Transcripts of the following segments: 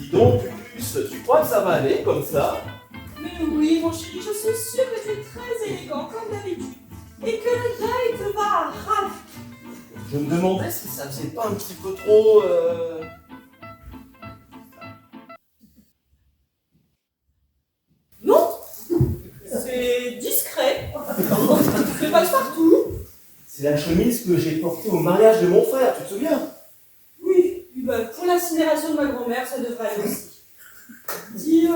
Dis donc, Puce, tu crois que ça va aller comme ça? Mais oui, mon chéri, je suis sûre que tu es très élégant, comme d'habitude. Et que le deuil te va à ras. Je me demandais si ça faisait pas un petit peu trop... Non, c'est discret. C'est passe-partout. C'est la chemise que j'ai portée au mariage de mon frère, tu te souviens? Oui, ben, pour l'incinération de ma grand-mère, ça devrait aller aussi. Dis,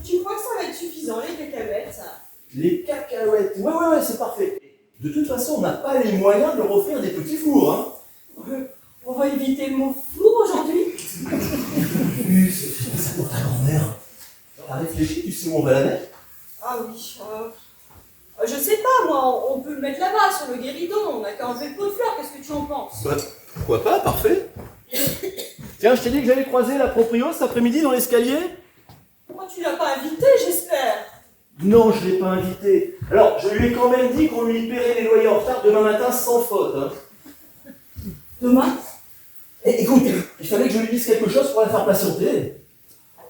tu crois que ça va être suffisant, les cacahuètes? Les cacahuètes, ouais, c'est parfait. De toute façon, on n'a pas les moyens de leur offrir des petits fours, hein. On va éviter le mot four aujourd'hui. Puce, c'est ça pour ta grand-mère. T'as réfléchi, tu sais où on va la mettre? Ah oui, je sais pas, moi, on peut le mettre là-bas, sur le guéridon, on n'a qu'à enlever le pot de fleurs, qu'est-ce que tu en penses? Bah, pourquoi pas, parfait. Tiens, je t'ai dit que j'allais croiser la proprio cet après-midi dans l'escalier? Moi, tu l'as pas invité, j'espère. Non, je ne l'ai pas invité. Alors, je lui ai quand même dit qu'on lui paierait les loyers en retard demain matin sans faute. Hein. Demain? Écoute, il fallait que je lui dise quelque chose pour la faire patienter.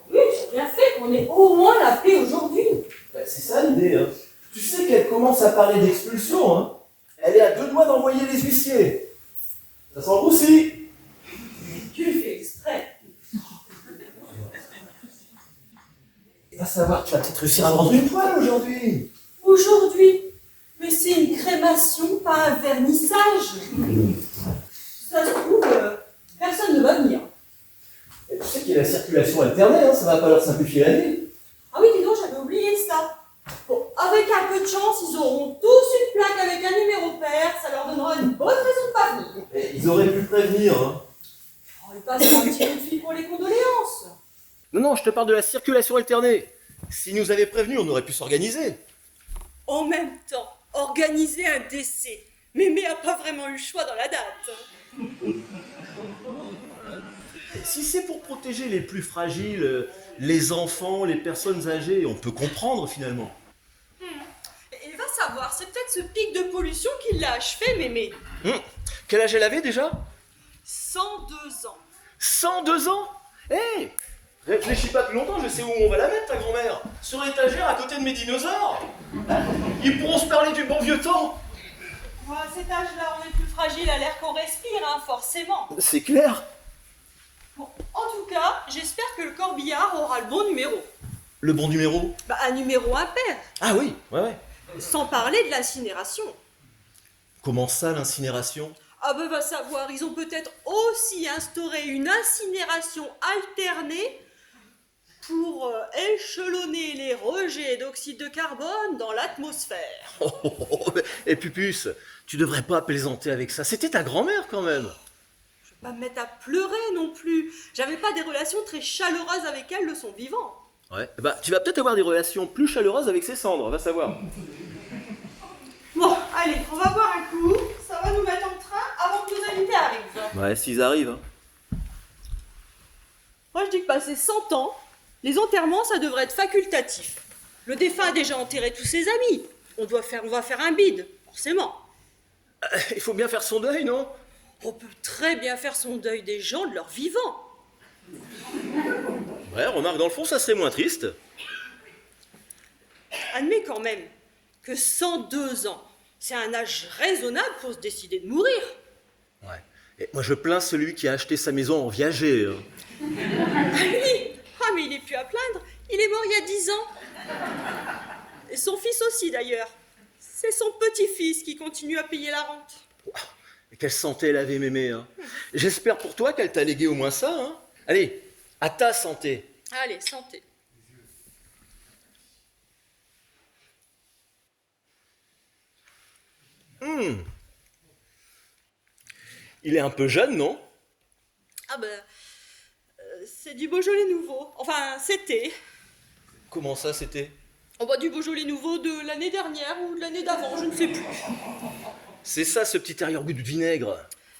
Oui, j'ai bien fait qu'on ait au moins l'appelé aujourd'hui. Ben, c'est ça l'idée. Hein. Tu sais qu'elle commence à parler d'expulsion. Hein. Elle est à 2 doigts d'envoyer les huissiers. Ça sent le roussi. Tu le fais exprès. Et va savoir, tu vas peut-être réussir à vendre une toile aujourd'hui. Aujourd'hui? Mais c'est une crémation, pas un vernissage. Ça se trouve, personne ne va venir. Et tu sais qu'il y a la circulation alternée, hein, ça va pas leur simplifier la vie. Ah oui, dis donc, j'avais oublié ça. Bon, avec un peu de chance, ils auront tous une plaque avec un numéro pair, ça leur donnera une bonne raison de pas venir. Et ils auraient pu prévenir. Hein. Oh, ils passeront un petit coup de fil pour les condoléances. Non, je te parle de la circulation alternée. S'ils nous avaient prévenus, on aurait pu s'organiser. En même temps, organiser un décès. Mémé a pas vraiment eu le choix dans la date. Si c'est pour protéger les plus fragiles, les enfants, les personnes âgées, on peut comprendre finalement. Et va savoir, c'est peut-être ce pic de pollution qui l'a achevé, Mémé. Quel âge elle avait déjà? 102 ans. 102 ans. Hé, réfléchis pas plus longtemps, je sais où on va la mettre, ta grand-mère. Sur l'étagère à côté de mes dinosaures. Ils pourront se parler du bon vieux temps. Ouais, à cet âge-là, on est plus fragile à l'air qu'on respire, hein, forcément. C'est clair. Bon, en tout cas, j'espère que le corbillard aura le bon numéro. Le bon numéro? Bah, un numéro impair. Ah oui, ouais. Sans parler de l'incinération. Comment ça, l'incinération? Ah ben, va savoir, ils ont peut-être aussi instauré une incinération alternée pour échelonner les rejets d'oxyde de carbone dans l'atmosphère. Et Pupus, tu devrais pas plaisanter avec ça. C'était ta grand-mère quand même. Je vais pas me mettre à pleurer non plus. J'avais pas des relations très chaleureuses avec elle de son vivant. Ouais, bah tu vas peut-être avoir des relations plus chaleureuses avec ses cendres, va savoir. Bon, allez, on va boire un coup. Ça va nous mettre en train avant que nos invités arrivent. Ouais, s'ils arrivent. Hein. Moi, je dis que passé 100 ans, les enterrements, ça devrait être facultatif. Le défunt a déjà enterré tous ses amis. On va faire un bide, forcément. Il faut bien faire son deuil, non? On peut très bien faire son deuil des gens de leur vivant. Ouais, remarque, dans le fond, ça serait moins triste. Admets quand même que 102 ans, c'est un âge raisonnable pour se décider de mourir. Ouais. Et moi, je plains celui qui a acheté sa maison en viager. Hein. Ah oui. Ah mais il est plus à plaindre, il est mort il y a 10 ans. Et son fils aussi d'ailleurs. C'est son petit-fils qui continue à payer la rente. Et quelle santé elle avait, mémé. Hein. J'espère pour toi qu'elle t'a légué au moins ça. Hein. Allez, à ta santé. Allez, santé. Il est un peu jeune, non? Ah ben, c'est du Beaujolais nouveau. Enfin, c'était. Comment ça, c'était? On boit du Beaujolais nouveau de l'année dernière ou de l'année d'avant, je ne sais plus. C'est ça, ce petit arrière-goût de vinaigre.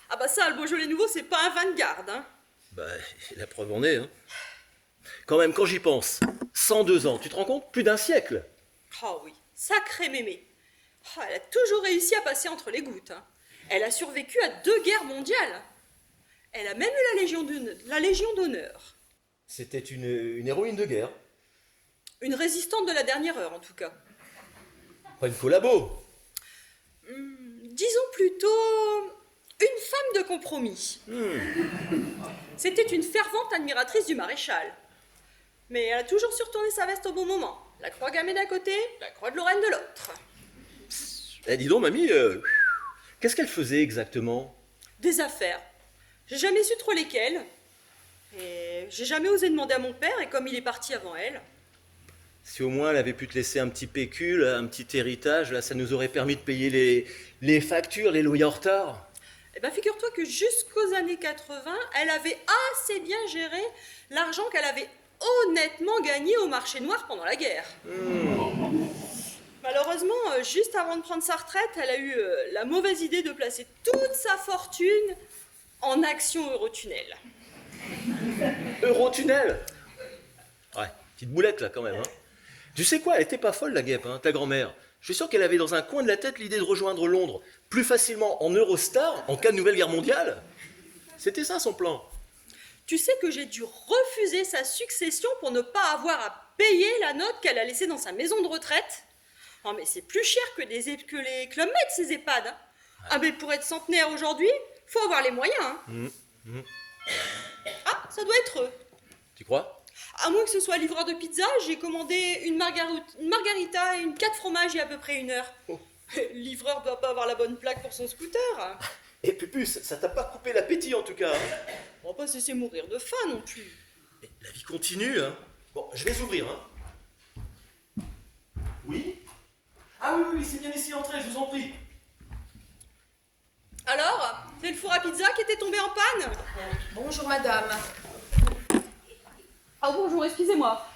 Ah bah ça, le Beaujolais nouveau, c'est pas un vin de garde, hein. Bah, la preuve en est, hein. Quand même, quand j'y pense, 102 ans, tu te rends compte? Plus d'un siècle. Ah oui, sacrée mémé. Ah, elle a toujours réussi à passer entre les gouttes, hein. Elle a survécu à 2 guerres mondiales. Elle a même eu la Légion d'honneur. C'était une héroïne de guerre. Une résistante de la dernière heure, en tout cas. Pas une collabo. Disons plutôt une femme de compromis. C'était une fervente admiratrice du maréchal. Mais elle a toujours su retourner sa veste au bon moment. La croix gammée d'un côté, la croix de Lorraine de l'autre. Eh, dis donc, mamie, qu'est-ce qu'elle faisait exactement? Des affaires. J'ai jamais su trop lesquelles. Et j'ai jamais osé demander à mon père, et comme il est parti avant elle... Si au moins elle avait pu te laisser un petit pécule, un petit héritage, là, ça nous aurait permis de payer les factures, les loyers en retard. Eh bien, figure-toi que jusqu'aux années 80, elle avait assez bien géré l'argent qu'elle avait honnêtement gagné au marché noir pendant la guerre. Malheureusement, juste avant de prendre sa retraite, elle a eu la mauvaise idée de placer toute sa fortune en actions Eurotunnel. Eurotunnel? Ouais, petite boulette là quand même. Hein. Tu sais quoi, elle était pas folle la guêpe, hein, ta grand-mère. Je suis sûr qu'elle avait dans un coin de la tête l'idée de rejoindre Londres plus facilement en Eurostar en cas de nouvelle guerre mondiale. C'était ça son plan. Tu sais que j'ai dû refuser sa succession pour ne pas avoir à payer la note qu'elle a laissée dans sa maison de retraite. Oh mais c'est plus cher que les Club Med, ces EHPAD. Hein. Ah mais pour être centenaire aujourd'hui, faut avoir les moyens. Hein. Ah, ça doit être eux. Tu crois? À moins que ce soit livreur de pizza, j'ai commandé une margarita et une 4 fromages il y a à peu près 1 heure. Oh. Le livreur doit pas avoir la bonne plaque pour son scooter. Et Pupus, ça t'a pas coupé l'appétit en tout cas. Hein. On va pas se laisser mourir de faim non plus. Mais la vie continue. Hein. Bon, je vais ouvrir. Hein. Oui? Ah oui, c'est bien ici, entrez, je vous en prie. Alors, c'est le four à pizza qui était tombé en panne? Bonjour madame. Ah bonjour, excusez-moi.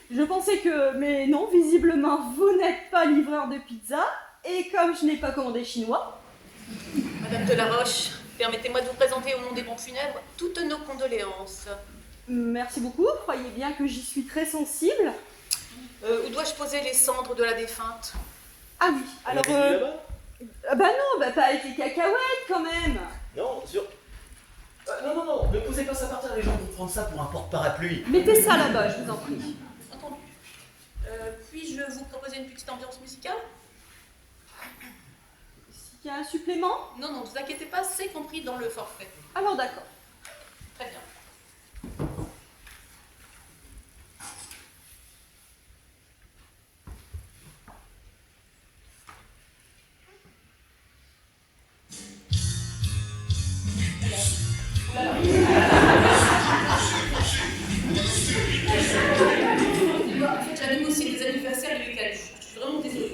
Je pensais que... Mais non, visiblement, vous n'êtes pas livreur de pizza. Et comme je n'ai pas commandé chinois... Madame Delaroche, permettez-moi de vous présenter au nom des pompes funèbres toutes nos condoléances. Merci beaucoup, croyez bien que j'y suis très sensible. Où dois-je poser les cendres de la défunte? Ah oui, alors... bah non, bah pas avec les cacahuètes quand même. Non, sur... non, ne posez pas ça par terre, les gens vont prendre ça pour un porte-parapluie. Mettez ça là-bas, je vous en prie. Entendu. Puis-je vous proposer une petite ambiance musicale? S'il y a un supplément? Non, ne vous inquiétez pas, c'est compris dans le forfait. Alors d'accord. Très bien. J'allume aussi des anniversaires et les cadeaux. Je suis vraiment désolée.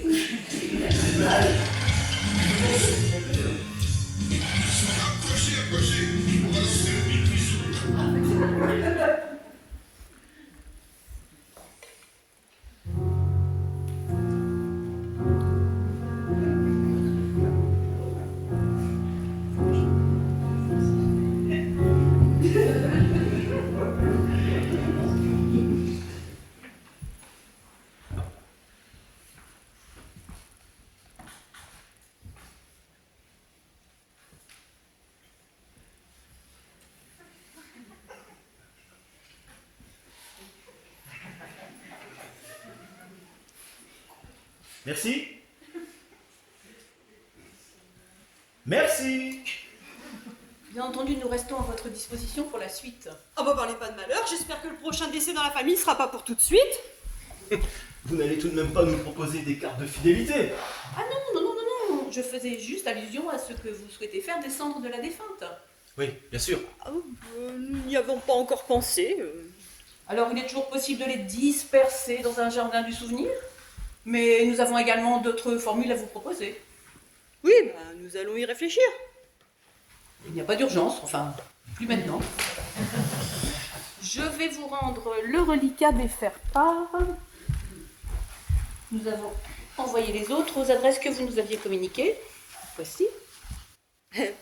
Merci. Merci. Bien entendu, nous restons à votre disposition pour la suite. Ah bah parlez pas de malheur, j'espère que le prochain décès dans la famille sera pas pour tout de suite. Vous n'allez tout de même pas nous proposer des cartes de fidélité? Ah non, je faisais juste allusion à ce que vous souhaitez faire des cendres de la défunte. Oui, bien sûr. Nous n'y avons pas encore pensé. Alors il est toujours possible de les disperser dans un jardin du souvenir, mais nous avons également d'autres formules à vous proposer. Oui, bah, nous allons y réfléchir. Il n'y a pas d'urgence, enfin, plus maintenant. Je vais vous rendre le reliquat des faire-part. Nous avons envoyé les autres aux adresses que vous nous aviez communiquées. Voici.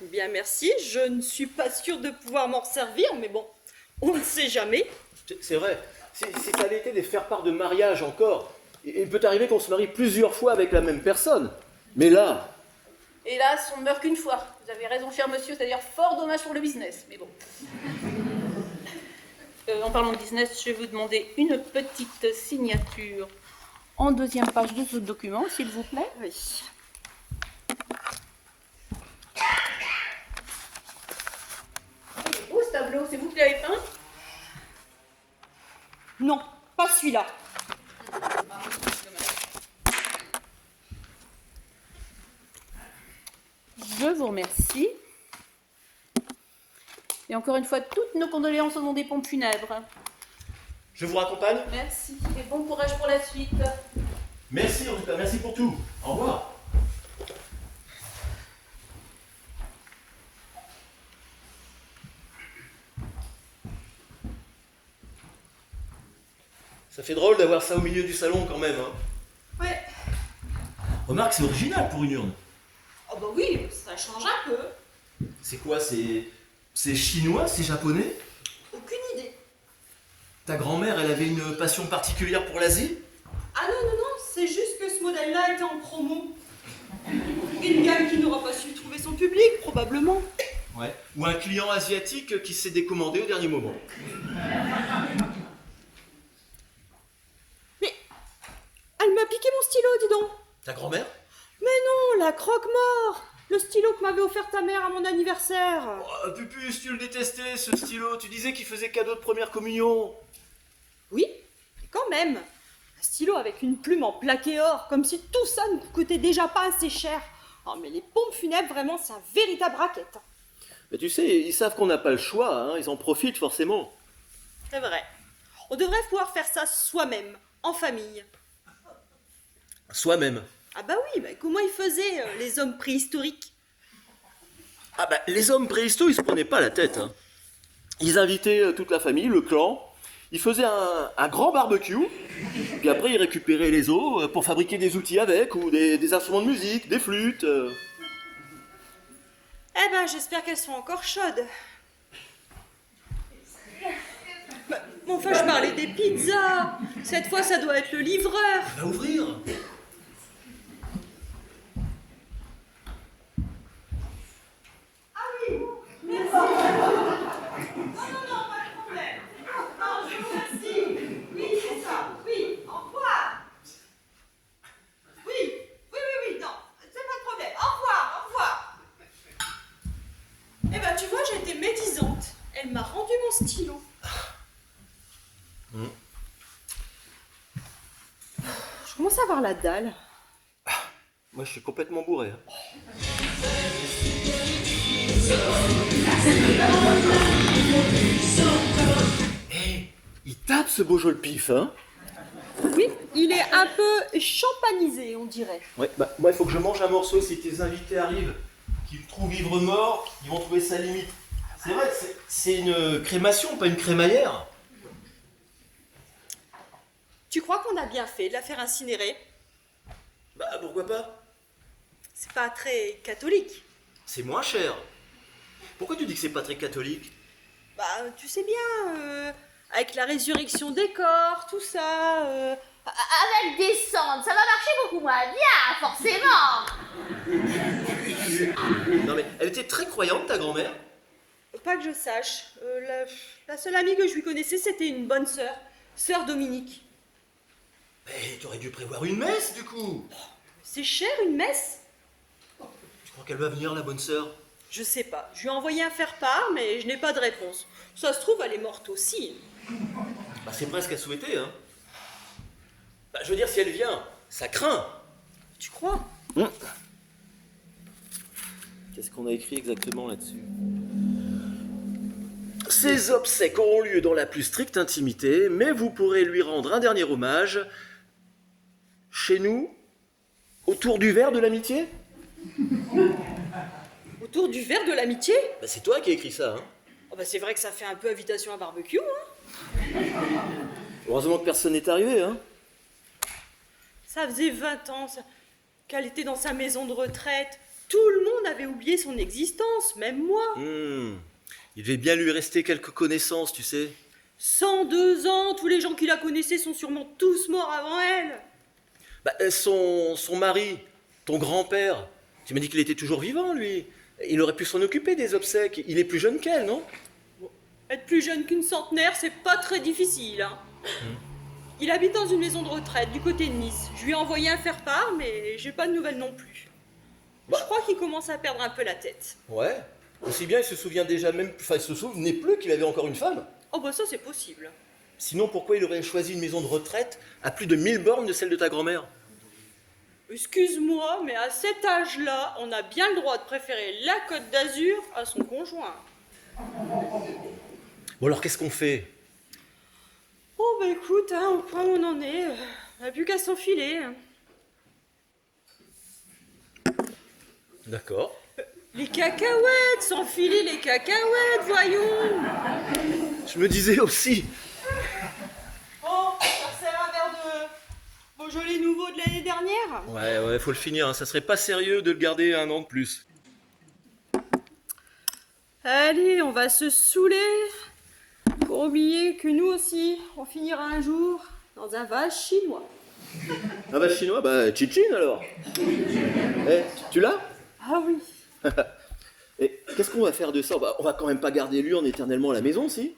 Bien merci, je ne suis pas sûre de pouvoir m'en servir, mais bon, on ne sait jamais. C'est vrai. Si ça avait été des faire-part de mariage encore, il peut arriver qu'on se marie plusieurs fois avec la même personne. Mais là... Hélas, on ne meurt qu'une fois. Vous avez raison, cher monsieur, c'est-à-dire fort dommage pour le business, mais bon. en parlant de business, je vais vous demander une petite signature en deuxième page de ce document, s'il vous plaît. Oui. C'est beau ce tableau, c'est vous qui l'avez peint? Non, pas celui-là. Je vous remercie. Et encore une fois, toutes nos condoléances au nom des pompes funèbres. Je vous raccompagne? Merci et bon courage pour la suite. Merci en tout cas, merci pour tout. Au revoir. Ça fait drôle d'avoir ça au milieu du salon quand même, hein. Ouais. Remarque, c'est original pour une urne. Oh bah oui, ça change un peu. C'est quoi? C'est chinois? C'est japonais? Aucune idée. Ta grand-mère, elle avait une passion particulière pour l'Asie? Ah non, c'est juste que ce modèle-là était en promo. Une gamme qui n'aura pas su trouver son public, probablement. Ouais. Ou un client asiatique qui s'est décommandé au dernier moment. Mais elle m'a piqué mon stylo, dis donc. Ta grand-mère? Mais non, la croque-mort. Le stylo que m'avait offert ta mère à mon anniversaire. Oh, Pupus, tu le détestais ce stylo. Tu disais qu'il faisait cadeau de première communion. Oui, mais quand même. Un stylo avec une plume en plaqué or, comme si tout ça ne coûtait déjà pas assez cher. Oh, mais les pompes funèbres, vraiment, c'est un véritable racket. Mais tu sais, ils savent qu'on n'a pas le choix, hein. Ils en profitent forcément. C'est vrai. On devrait pouvoir faire ça soi-même, en famille. Soi-même. Ah bah oui, bah comment ils faisaient, les hommes préhistoriques? Ah bah, les hommes préhistos, ils se prenaient pas la tête, hein. Ils invitaient toute la famille, le clan. Ils faisaient un grand barbecue. Puis après, ils récupéraient les os pour fabriquer des outils avec, ou des instruments de musique, des flûtes. Eh ben, j'espère qu'elles sont encore chaudes. Bah, enfin, je parlais des pizzas. Cette fois, ça doit être le livreur. Va ouvrir. Eh ben, tu vois, j'étais médisante. Elle m'a rendu mon stylo. Je commence à avoir la dalle. Moi, je suis complètement bourré, hein. Hé, il tape ce beau jeu le pif, hein. Oui, il est un peu champanisé, on dirait. Ouais, bah, moi, il faut que je mange un morceau si tes invités arrivent, qu'ils me trouvent ivre mort, ils vont trouver ça limite. C'est vrai, c'est une crémation, pas une crémaillère. Tu crois qu'on a bien fait de la faire incinérer? Bah, pourquoi pas? C'est pas très catholique. C'est moins cher. Pourquoi tu dis que c'est pas très catholique? Bah, tu sais bien, avec la résurrection des corps, tout ça. Avec des cendres, ça va marcher beaucoup moins bien, forcément. Non mais, elle était très croyante, ta grand-mère. Pas que je sache. La seule amie que je lui connaissais, c'était une bonne sœur. Sœur Dominique. Mais tu aurais dû prévoir une messe, du coup. C'est cher, une messe? Tu crois qu'elle va venir, la bonne sœur? Je sais pas. Je lui ai envoyé un faire-part, mais je n'ai pas de réponse. Ça se trouve, elle est morte aussi. Bah, c'est presque à souhaiter, hein. Bah, je veux dire, si elle vient, ça craint. Tu crois? Qu'est-ce qu'on a écrit exactement là-dessus? Ces obsèques auront lieu dans la plus stricte intimité, mais vous pourrez lui rendre un dernier hommage chez nous, autour du verre de l'amitié. Autour du verre de l'amitié? Bah, c'est toi qui as écrit ça, hein. Oh bah c'est vrai que ça fait un peu invitation à barbecue, hein. Heureusement que personne n'est arrivé, hein. Ça faisait 20 ans qu'elle était dans sa maison de retraite. Tout le monde avait oublié son existence, même moi. Il devait bien lui rester quelques connaissances, tu sais. 102 ans, tous les gens qui la connaissaient sont sûrement tous morts avant elle. Bah, son mari, ton grand-père, tu m'as dit qu'il était toujours vivant, lui. Il aurait pu s'en occuper des obsèques. Il est plus jeune qu'elle, non? Être plus jeune qu'une centenaire, c'est pas très difficile. Hein. Il habite dans une maison de retraite du côté de Nice. Je lui ai envoyé un faire-part, mais j'ai pas de nouvelles non plus. Bah. Je crois qu'il commence à perdre un peu la tête. Ouais. Aussi bien, il se souvient déjà même... Enfin, il se souvenait plus qu'il avait encore une femme. Oh bah ça c'est possible. Sinon, pourquoi il aurait choisi une maison de retraite à plus de 1000 bornes de celle de ta grand-mère? Excuse-moi, mais à cet âge-là, on a bien le droit de préférer la Côte d'Azur à son conjoint. Bon alors, qu'est-ce qu'on fait? Oh bah écoute, hein, au point où on en est, on n'a plus qu'à s'enfiler. D'accord. Les cacahuètes, s'enfiler les cacahuètes, voyons. Je me disais aussi. Oh, ça sert un verre de Beaujolais nouveau de l'année dernière. Ouais, faut le finir, hein. Ça serait pas sérieux de le garder un an de plus. Allez, on va se saouler pour oublier que nous aussi, on finira un jour dans un vase chinois. Ah bah chinois, bah Chichin alors. Eh, tu l'as? Ah oui. Et qu'est-ce qu'on va faire de ça? Bah, on va quand même pas garder l'urne éternellement à la maison, si?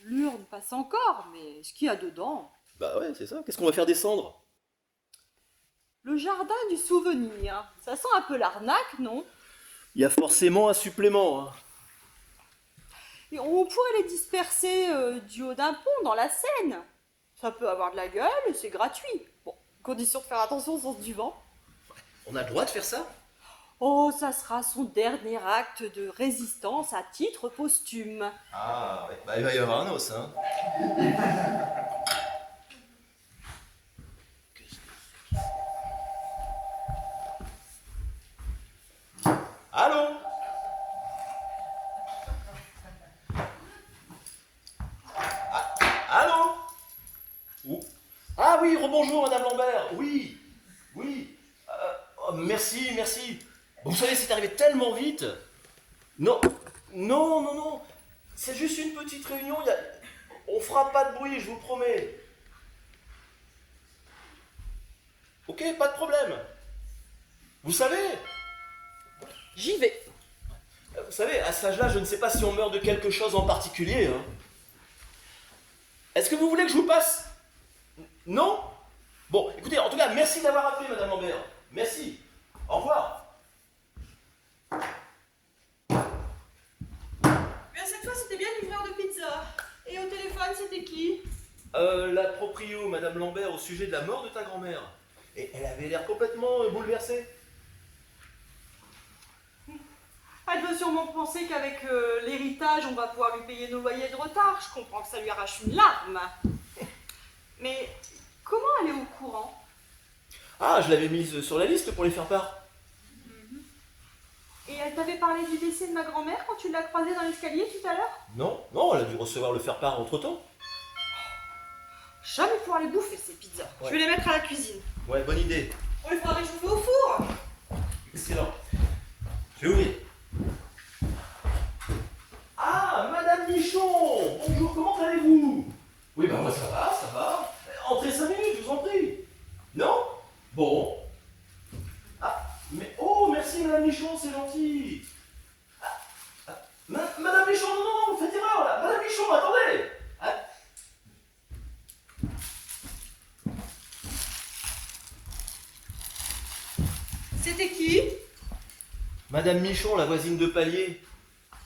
L'urne passe encore, mais ce qu'il y a dedans? Bah ouais, c'est ça. Qu'est-ce qu'on va faire des cendres? Le jardin du souvenir. Ça sent un peu l'arnaque, non? Il y a forcément un supplément, hein. Et on pourrait les disperser du haut d'un pont dans la Seine. Ça peut avoir de la gueule et c'est gratuit. Bon, condition de faire attention au sens du vent. On a le droit de faire ça? Oh, ça sera son dernier acte de résistance à titre posthume. Ah, ouais. Bah il va y avoir un os, hein. Allô? Allô? Ah oui, rebonjour Madame Lambert. Oui. Oh, merci. Bon, vous savez, c'est arrivé tellement vite. Non. C'est juste une petite réunion. On fera pas de bruit, je vous promets. Ok, pas de problème. Vous savez, J'y vais. à cet âge-là, je ne sais pas si on meurt de quelque chose en particulier, hein. Est-ce que vous voulez que je vous passe? Non? Bon, écoutez, en tout cas, merci d'avoir appelé, Madame Lambert. Merci. Au revoir. Mais cette fois, c'était bien livreur de pizza. Et au téléphone, c'était qui? La proprio, Madame Lambert, au sujet de la mort de ta grand-mère. Et elle avait l'air complètement bouleversée. Elle doit sûrement penser qu'avec l'héritage, on va pouvoir lui payer nos loyers de retard. Je comprends que ça lui arrache une larme. Mais comment elle est au courant? Ah, je l'avais mise sur la liste pour les faire part. Et elle t'avait parlé du décès de ma grand-mère quand tu l'as croisée dans l'escalier tout à l'heure? Non, elle a dû recevoir le faire part entre-temps. Jamais pouvoir les bouffer, ces pizzas. Ouais. Je vais les mettre à la cuisine. Ouais, bonne idée. On les fera réchauffer au four. Excellent. Je vais ouvrir. Ah, Madame Michon! Bonjour, comment allez-vous? Oui, bah moi ça va. Entrez 5 minutes, je vous en prie. Non? Bon. Ah, mais oh, merci Madame Michon, c'est gentil. Madame Michon, non, vous faites erreur là. Madame Michon, attendez. Ah. C'était qui? Madame Michon, la voisine de palier,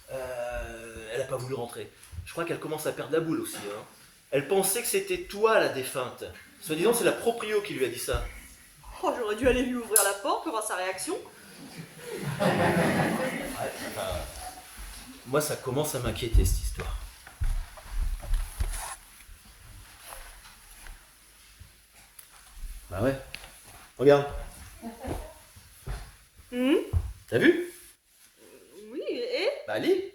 elle a pas voulu rentrer. Je crois qu'elle commence à perdre la boule aussi, hein. Elle pensait que c'était toi la défunte. Soi-disant, c'est la proprio qui lui a dit ça. Oh, j'aurais dû aller lui ouvrir la porte pour voir sa réaction. Moi, ça commence à m'inquiéter, cette histoire. Bah ouais. Regarde. T'as vu? Oui, et Bah lis.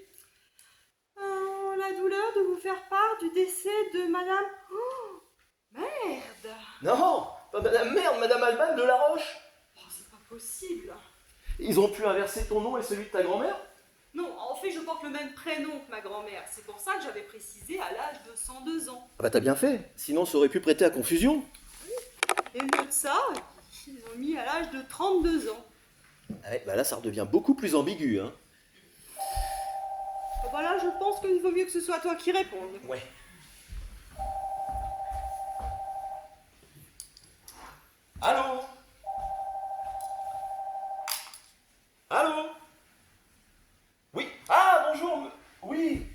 la douleur de vous faire part du décès de madame... Oh, merde. Non, pas Madame Merde, Madame Alban de la Roche. Oh, c'est pas possible. Ils ont pu inverser ton nom et celui de ta grand-mère? Non, en fait, je porte le même prénom que ma grand-mère. C'est pour ça que j'avais précisé à l'âge de 102 ans. Ah bah t'as bien fait, sinon ça aurait pu prêter à confusion. Et au lieu de ça, ils ont mis à l'âge de 32 ans. Ah ouais, bah là ça redevient beaucoup plus ambigu, hein. Voilà, je pense qu'il vaut mieux que ce soit toi qui réponde. Ouais. Allô? Allô? Oui. Ah, bonjour. Oui.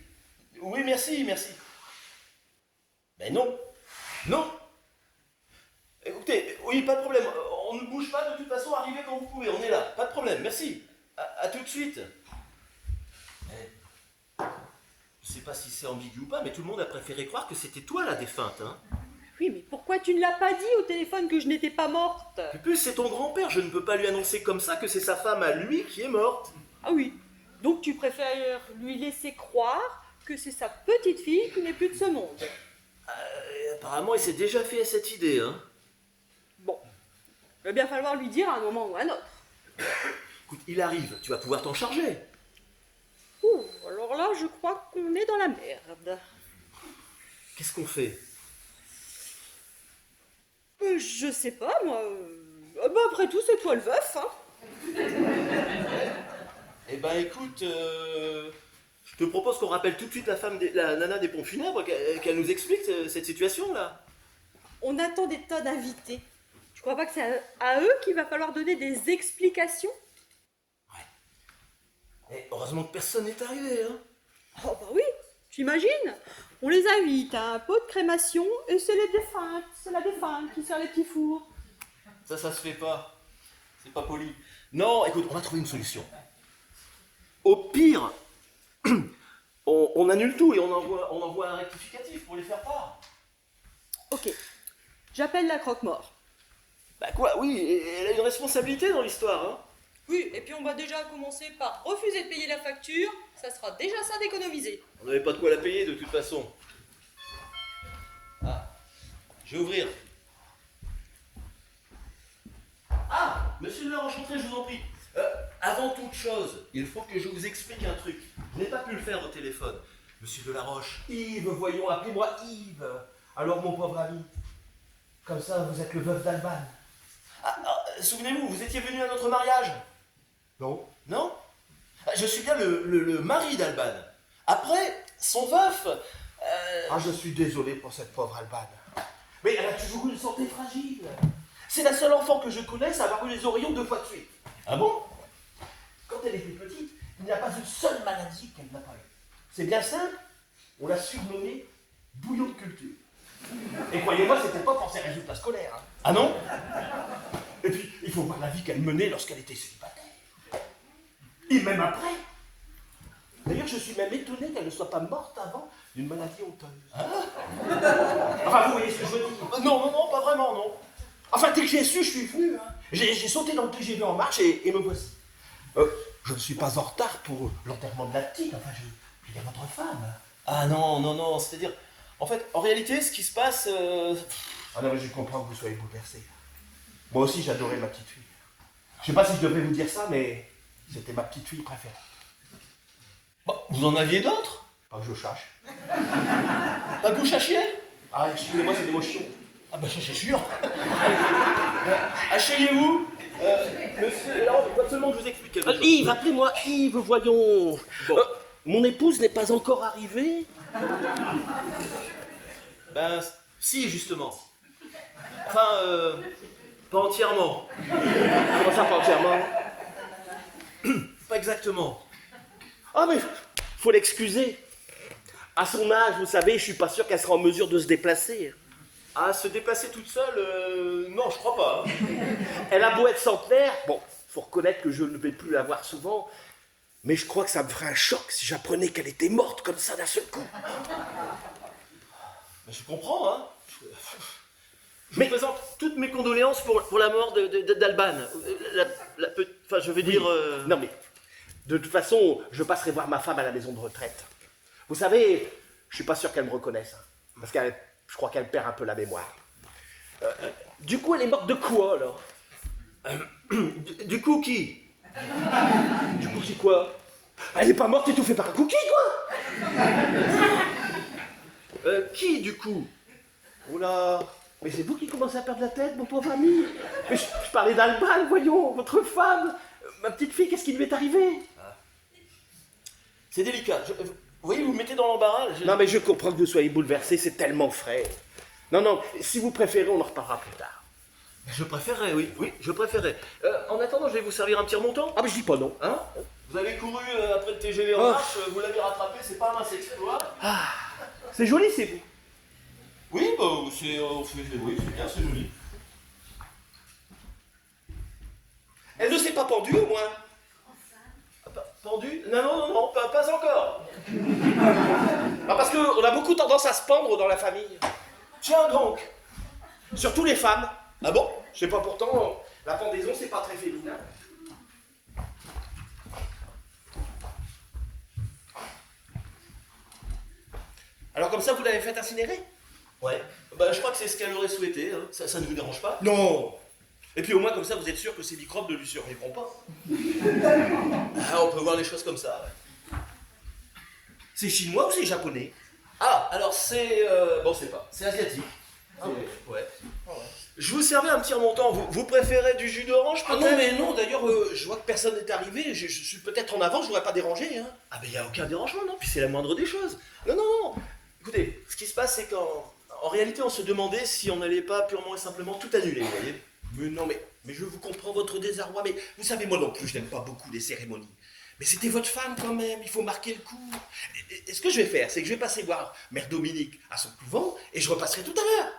Oui, merci, merci. Mais non. Non. Écoutez, oui, pas de problème. On ne bouge pas de toute façon, arrivez quand vous pouvez. On est là. Pas de problème, merci. À tout de suite. Je sais pas si c'est ambigu ou pas, mais tout le monde a préféré croire que c'était toi la défunte, hein. Oui, mais pourquoi tu ne l'as pas dit au téléphone que je n'étais pas morte? Et plus, c'est ton grand-père, je ne peux pas lui annoncer comme ça que c'est sa femme à lui qui est morte. Ah oui, donc tu préfères lui laisser croire que c'est sa petite fille qui n'est plus de ce monde. Apparemment, il s'est déjà fait à cette idée, hein. Bon, il va bien falloir lui dire à un moment ou à un autre. Écoute, il arrive, tu vas pouvoir t'en charger. Ouh, alors là, je crois qu'on est dans la merde. Qu'est-ce qu'on fait? Je sais pas, moi. Après tout, c'est toi le veuf, hein. Eh ben, écoute, je te propose qu'on rappelle tout de suite la nana des pompes funèbres, qu'elle nous explique cette situation-là. On attend des tas d'invités. Je crois pas que c'est à eux qu'il va falloir donner des explications. Et heureusement que personne n'est arrivé, hein. Oh bah oui, t'imagines? On les invite à un pot de crémation et c'est la défunte qui sert les petits fours. Ça se fait pas. C'est pas poli. Non, écoute, on va trouver une solution. Au pire, on annule tout et on envoie un rectificatif pour les faire part. Ok, j'appelle la croque-mort. Bah quoi, oui, elle a une responsabilité dans l'histoire, hein. Oui, et puis on va déjà commencer par refuser de payer la facture, ça sera déjà ça d'économiser. On n'avait pas de quoi la payer de toute façon. Ah, je vais ouvrir. Ah, monsieur de la Roche-Montré, je vous en prie. Avant toute chose, il faut que je vous explique un truc. Je n'ai pas pu le faire au téléphone. Monsieur de la Roche. Yves, voyons, appelez-moi Yves. Alors, mon pauvre ami, comme ça, vous êtes le veuf d'Alban. Souvenez-vous, vous étiez venu à notre mariage. Non? Non? Je suis bien le mari d'Alban. Après, son veuf... Ah, je suis désolé pour cette pauvre Alban. Mais elle a toujours eu une santé fragile. C'est la seule enfant que je connaisse à avoir eu les oreillons 2 fois de suite. Ah bon? Quand elle était petite, il n'y a pas une seule maladie qu'elle n'a pas eue. C'est bien simple, on l'a surnommée bouillon de culture. Et croyez-moi, c'était pas pour ses résultats scolaires. Hein. Ah non? Et puis, il faut voir la vie qu'elle menait lorsqu'elle était célibataire. Et même après. D'ailleurs, je suis même étonné qu'elle ne soit pas morte avant d'une maladie honteuse. Enfin, vous voyez ce que je veux dire? Non, pas vraiment, non. Enfin, dès que j'ai su, je suis venu. Hein. J'ai sauté dans le TGV en marche et me voici. Je ne suis pas en retard pour l'enterrement de la petite. Enfin, je veux dire votre femme. Ah non, c'est-à-dire... En fait, en réalité, ce qui se passe... Ah non, mais je comprends que vous soyez bouleversé. Moi aussi, j'adorais ma petite fille. Je sais pas si je devrais vous dire ça, mais c'était ma petite fille préférée. Bah, vous en aviez d'autres? Pas que je cherche. Pas que vous cherchiez? Ah, excusez-moi, c'est l'émotion. Ah bah ça c'est sûr. Asseyez-vous. Monsieur, alors, il faut absolument que je vous explique quelque chose. Yves, appelez-moi Yves, voyons. Bon. Mon épouse n'est pas encore arrivée. Ben, si, justement. Enfin, pas entièrement. Comment ça, pas entièrement? Pas exactement. Ah, mais faut l'excuser. À son âge, vous savez, je suis pas sûr qu'elle sera en mesure de se déplacer. À se déplacer toute seule, non, je crois pas. Hein. Elle a beau être centenaire, bon, faut reconnaître que je ne vais plus la voir souvent, mais je crois que ça me ferait un choc si j'apprenais qu'elle était morte comme ça d'un seul coup. Ben, je comprends, hein. Je vous présente toutes mes condoléances pour la mort d'Alban. Enfin, je veux dire... Non mais, de toute façon, je passerai voir ma femme à la maison de retraite. Vous savez, je suis pas sûr qu'elle me reconnaisse, hein, parce que je crois qu'elle perd un peu la mémoire. Du coup, elle est morte de quoi, alors? Du coup, qui? Du coup, c'est quoi? Elle est pas morte étouffée par un cookie, quoi! Qui, du coup? Oula, mais c'est vous qui commencez à perdre la tête, mon pauvre ami. Mais je parlais d'Alban, voyons, votre femme. Ma petite fille, qu'est-ce qui lui est arrivé? C'est délicat. Oui, vous me mettez dans l'embarras. Non, mais je comprends que vous soyez bouleversé, c'est tellement frais. Non, si vous préférez, on en reparlera plus tard. Je préférerais, oui, je préférerais. En attendant, je vais vous servir un petit remontant. Ah, mais je dis pas non. Hein? Vous avez couru après le TGV en marche, vous l'avez rattrapé, c'est pas un mince exploit. C'est joli, c'est vous. Oui, bah, oui, c'est bien, c'est joli. Elle ne s'est pas pendue, au moins. Pendu? Non, pas encore. Ah, parce qu'on a beaucoup tendance à se pendre dans la famille. Tiens donc. Surtout les femmes. Ah bon? Je sais pas, pourtant, la pendaison, c'est pas très féminin. Alors comme ça, vous l'avez fait incinérer? Ouais. Bah, je crois que c'est ce qu'elle aurait souhaité, hein. Ça ne vous dérange pas? Non. Et puis au moins, comme ça, vous êtes sûr que ces microbes ne lui survivront pas. Ah, on peut voir les choses comme ça, ouais. C'est chinois ou c'est japonais? Ah, alors c'est... bon, c'est pas. C'est asiatique. Ouais. Je vous servais un petit remontant. Vous préférez du jus d'orange, Ah peut-être? non, mais non, d'ailleurs, je vois que personne n'est arrivé. Je suis peut-être en avant, je voudrais pas déranger. Hein. Ah, mais il n'y a aucun dérangement, non? Puis c'est la moindre des choses. Non. Écoutez, ce qui se passe, c'est qu'en réalité, on se demandait si on n'allait pas purement et simplement tout annuler, vous voyez? Mais non, mais je vous comprends votre désarroi, mais vous savez, moi non plus, je n'aime pas beaucoup les cérémonies. Mais c'était votre femme quand même, il faut marquer le coup. Et ce que je vais faire, c'est que je vais passer voir Mère Dominique à son couvent, et je repasserai tout à l'heure.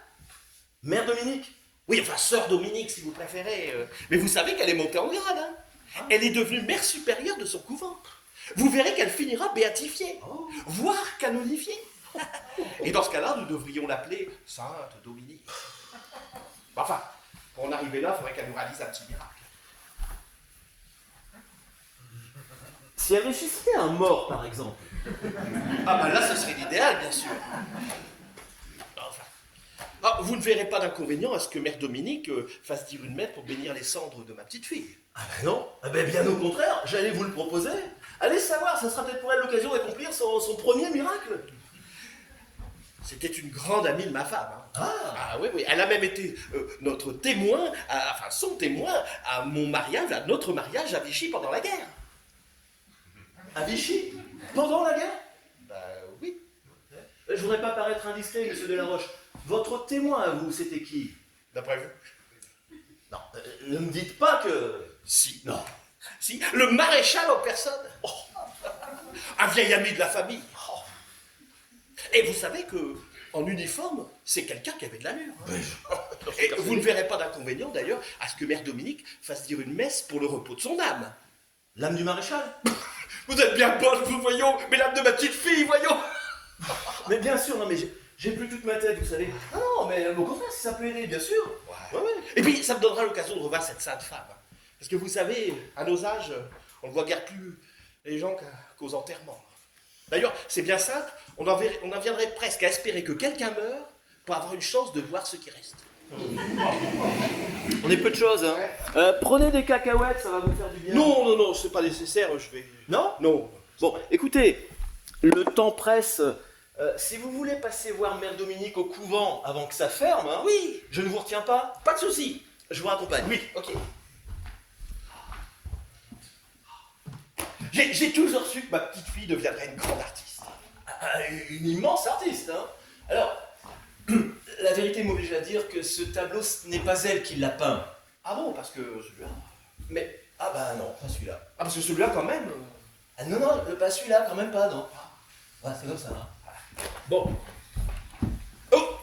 Mère Dominique? Oui, enfin, Sœur Dominique, si vous préférez. Mais vous savez qu'elle est montée en grade, hein. Elle est devenue mère supérieure de son couvent. Vous verrez qu'elle finira béatifiée, voire canonifiée. Et dans ce cas-là, nous devrions l'appeler Sainte Dominique. Enfin, pour en arriver là, il faudrait qu'elle nous réalise un petit miracle. Si elle ressuscitait un mort, par exemple. Ah bah là, ce serait l'idéal, bien sûr. Enfin, vous ne verrez pas d'inconvénient à ce que Mère Dominique fasse dire une messe pour bénir les cendres de ma petite fille. Ah ben non, ah ben bien au contraire, j'allais vous le proposer. Allez savoir, ça sera peut-être pour elle l'occasion d'accomplir son premier miracle. C'était une grande amie de ma femme. Hein. Ah Oui, elle a même été notre témoin, enfin son témoin, à mon mariage, à notre mariage à Vichy pendant la guerre. à Vichy? Pendant la guerre? Oui. Je voudrais pas paraître indiscret, monsieur Delaroche. Votre témoin à vous, c'était qui? D'après vous? Non, ne me dites pas que... Si. Non. Si, le maréchal en personne. Oh. Un vieil ami de la famille. Oh. Et vous savez que en uniforme, c'est quelqu'un qui avait de l'allure. Et vous ne verrez pas d'inconvénient d'ailleurs à ce que Mère Dominique fasse dire une messe pour le repos de son âme. L'âme du maréchal? Vous êtes bien bonne, vous voyons, mais l'âme de ma petite fille, voyons. Mais bien sûr, non mais j'ai plus toute ma tête, vous savez. Ah non, mais au contraire, si ça peut aider, bien sûr. Ouais. Et puis, ça me donnera l'occasion de revoir cette sainte femme. Parce que vous savez, à nos âges, on ne voit guère plus les gens qu'aux enterrements. D'ailleurs, c'est bien simple, on en viendrait presque à espérer que quelqu'un meure pour avoir une chance de voir ce qui reste. On est peu de choses, hein. Prenez des cacahuètes, ça va vous faire du bien. Non, c'est pas nécessaire, je vais... Non? Non. Bon, écoutez, le temps presse. Si vous voulez passer voir Mère Dominique au couvent avant que ça ferme, hein, Oui, je ne vous retiens pas. pas de souci. Je vous raccompagne. Oui, ok. J'ai toujours su que ma petite fille deviendrait une grande artiste. Une immense artiste, hein. Alors, la vérité m'oblige à dire que ce tableau, ce n'est pas elle qui l'a peint. Ah bon, parce que celui-là... Mais, ah bah non, pas celui-là. Ah, parce que celui-là, quand même... Ah non, pas celui-là, quand même pas, non. Ouais, c'est comme ça, hein. Bon. Oh,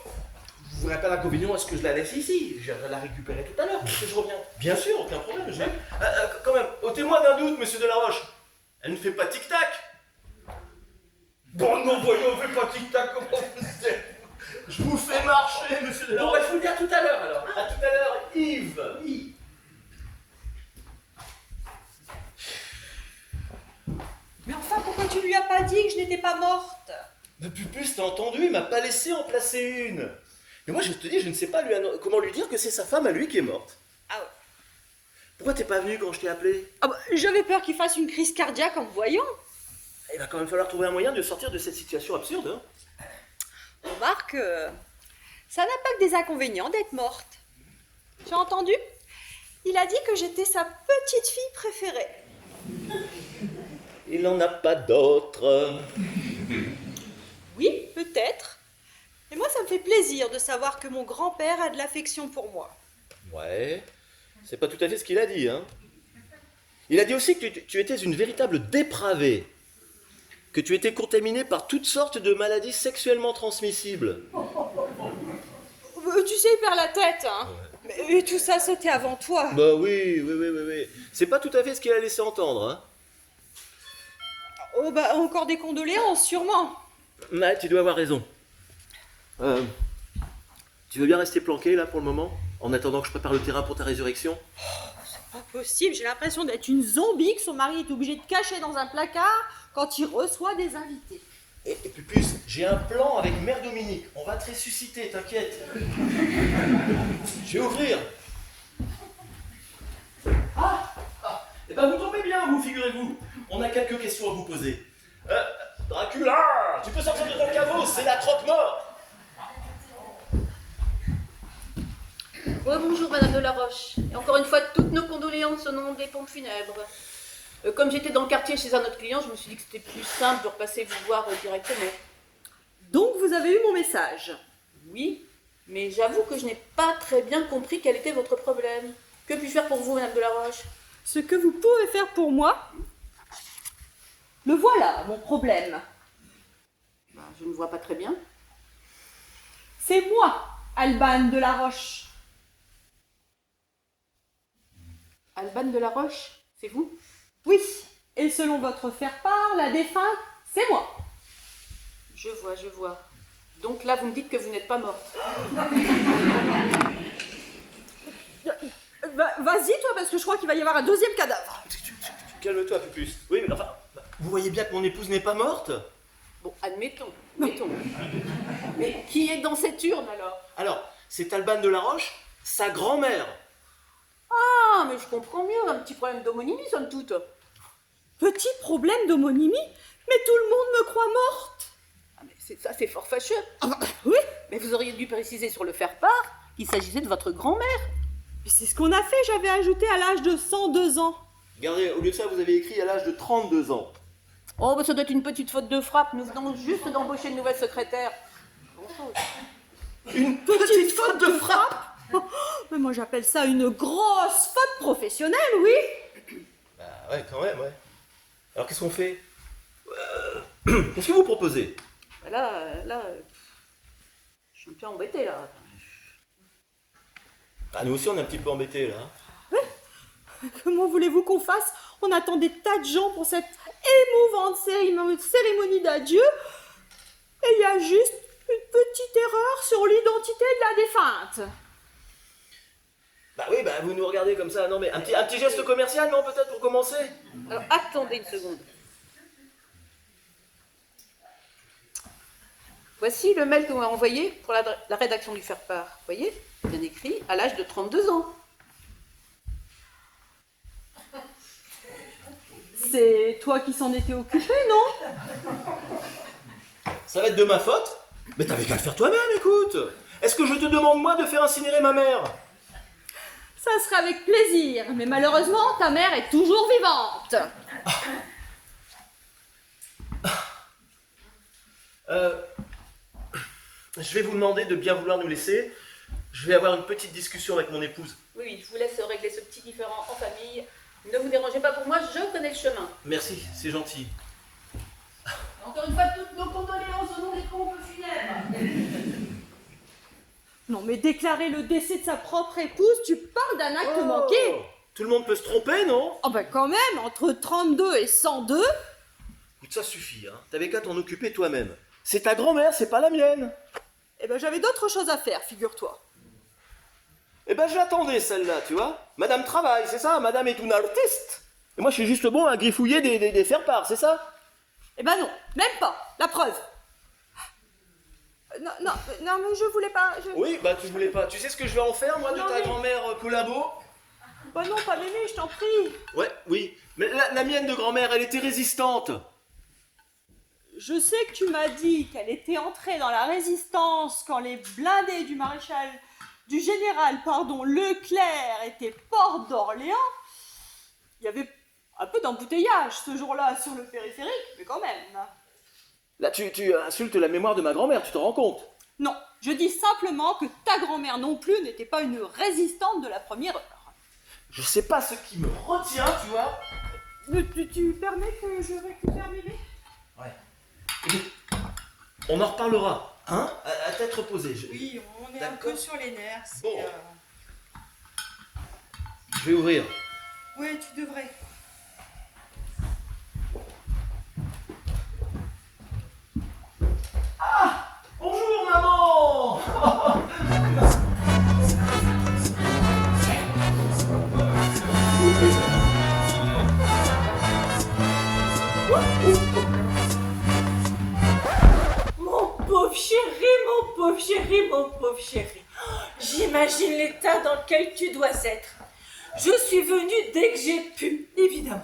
vous n'aurez pas d'inconvénient à ce que je la laisse ici. Je vais la récupérer tout à l'heure, parce que je reviens. Bien sûr, aucun problème. Quand même, ôtez-moi d'un doute, monsieur Delaroche. Elle ne fait pas tic-tac. Bon, non, voyons, on fait pas tic-tac, comment vous êtes? Je vous fais marcher, monsieur Bon, Delaroche. je vous dis à tout à l'heure, alors. À tout à l'heure, Yves. Oui. Mais enfin, pourquoi tu lui as pas dit que je n'étais pas morte? Mais Pupus, t'as entendu, il m'a pas laissé en placer une. Mais moi, je te dis, je ne sais pas comment lui dire que c'est sa femme à lui qui est morte. Ah ouais. Pourquoi t'es pas venu quand je t'ai appelé? Ah bah, j'avais peur qu'il fasse une crise cardiaque en me voyant. Il va quand même falloir trouver un moyen de sortir de cette situation absurde, hein. Remarque, ça n'a pas que des inconvénients d'être morte. Tu as entendu? Il a dit que j'étais sa petite fille préférée. Il n'en a pas d'autre. Oui, peut-être. Mais moi, ça me fait plaisir de savoir que mon grand-père a de l'affection pour moi. Ouais, c'est pas tout à fait ce qu'il a dit, hein. Il a dit aussi que tu étais une véritable dépravée, que tu étais contaminée par toutes sortes de maladies sexuellement transmissibles. Tu sais, il perd la tête, hein. Mais tout ça, c'était avant toi. Bah oui. C'est pas tout à fait ce qu'il a laissé entendre, hein. Oh, bah, encore des condoléances, sûrement. Ouais, tu dois avoir raison. Tu veux bien rester planqué, là, pour le moment, en attendant que je prépare le terrain pour ta résurrection? Pas possible, j'ai l'impression d'être une zombie que son mari est obligé de cacher dans un placard quand il reçoit des invités. Et puis plus, j'ai un plan avec Mère Dominique. On va te ressusciter, t'inquiète. Je vais ouvrir. Eh ben vous tombez bien, vous, figurez-vous. On a quelques questions à vous poser. Dracula, tu peux sortir de ton caveau, c'est la croque-mort. Bonjour Madame de la Roche. Et encore une fois, toutes nos condoléances au nom des pompes funèbres. Comme j'étais dans le quartier chez un autre client, je me suis dit que c'était plus simple de repasser vous voir directement. Donc vous avez eu mon message. Oui, mais j'avoue que je n'ai pas très bien compris quel était votre problème. Que puis-je faire pour vous, Madame de la Roche? Ce que vous pouvez faire pour moi, le voilà, mon problème. Bah, je ne vois pas très bien. C'est moi, Alban de la Roche. Alban de la Roche, c'est vous? Oui, et selon votre faire-part, la défunte, c'est moi. Je vois. Donc là, vous me dites que vous n'êtes pas morte. Vas-y, toi, parce que je crois qu'il va y avoir un deuxième cadavre. Calme-toi, Pupus. Oui, mais enfin, vous voyez bien que mon épouse n'est pas morte? Bon, admettons. Mais qui est dans cette urne alors? Alors, c'est Alban de la Roche, sa grand-mère. Ah, mais je comprends mieux, un petit problème d'homonymie, somme toute. Petit problème d'homonymie? Mais tout le monde me croit morte. Ah, mais c'est fort fâcheux. Oui, Mais vous auriez dû préciser sur le faire-part qu'il s'agissait de votre grand-mère. mais c'est ce qu'on a fait, j'avais ajouté à l'âge de 102 ans. Regardez, au lieu de ça, vous avez écrit à l'âge de 32 ans. Oh, bah ça doit être une petite faute de frappe. Nous venons juste d'embaucher une nouvelle secrétaire. Bon chose. Une petite faute de frappe? Mais moi j'appelle ça une grosse faute professionnelle, oui. Bah ouais, quand même, ouais. Alors qu'est-ce qu'on fait? Qu'est-ce que vous proposez? Bah là, je suis un peu embêtée là. Ah, nous aussi, on est un petit peu embêtés, là. Comment voulez-vous qu'on fasse? On attend des tas de gens pour cette émouvante cérémonie d'adieu. Et il y a juste une petite erreur sur l'identité de la défunte. Bah oui, bah vous nous regardez comme ça. Non, mais un petit geste commercial, non, peut-être, pour commencer? Alors attendez une seconde. Voici le mail qu'on m'a envoyé pour la rédaction du faire-part. Vous voyez? Bien écrit, à l'âge de 32 ans. C'est toi qui s'en étais occupé, non? Ça va être de ma faute? Mais t'avais qu'à le faire toi-même, écoute. Est-ce que je te demande, moi, de faire incinérer ma mère? Ça sera avec plaisir, mais malheureusement, ta mère est toujours vivante. Je vais vous demander de bien vouloir nous laisser. Je vais avoir une petite discussion avec mon épouse. Oui, je vous laisse régler ce petit différend en famille. Ne vous dérangez pas pour moi, je connais le chemin. Merci, c'est gentil. Encore une fois, toutes nos condoléances au nom des pompes funèbres. Non, mais déclarer le décès de sa propre épouse, tu parles d'un acte manqué. Tout le monde peut se tromper, non? Oh ben quand même, entre 32 et 102. Écoute, ça suffit, hein. T'avais qu'à t'en occuper toi-même. C'est ta grand-mère, c'est pas la mienne. Eh ben j'avais d'autres choses à faire, figure-toi. Eh ben, je l'attendais, celle-là, tu vois. Madame travaille, c'est ça? Madame est une artiste. Et moi, je suis juste bon à griffouiller des faire-part, c'est ça? Eh ben non, même pas, la preuve. Non, mais je voulais pas... Oui, bah tu voulais pas. Tu sais ce que je vais en faire, moi, de Non, ta mais- grand-mère collabo? Bah non, pas mémé, je t'en prie. Ouais, oui. Mais la mienne de grand-mère, elle était résistante. Je sais que tu m'as dit qu'elle était entrée dans la résistance quand les blindés du général Leclerc étaient porte d'Orléans. Il y avait un peu d'embouteillage ce jour-là sur le périphérique, mais quand même. Là, tu insultes la mémoire de ma grand-mère, tu t'en rends compte? Non, je dis simplement que ta grand-mère non plus n'était pas une résistante de la première heure. Je sais pas ce qui me retient, tu vois. Tu permets que je récupère bébé? Ouais. Écoute, on en reparlera, hein, à tête reposée. Oui, on est un D'accord. peu sur les nerfs. Bon. Je vais ouvrir. Oui, tu devrais. Bonjour, maman. Mon pauvre chéri, mon pauvre chéri, mon pauvre chéri. J'imagine l'état dans lequel tu dois être. Je suis venue dès que j'ai pu, évidemment.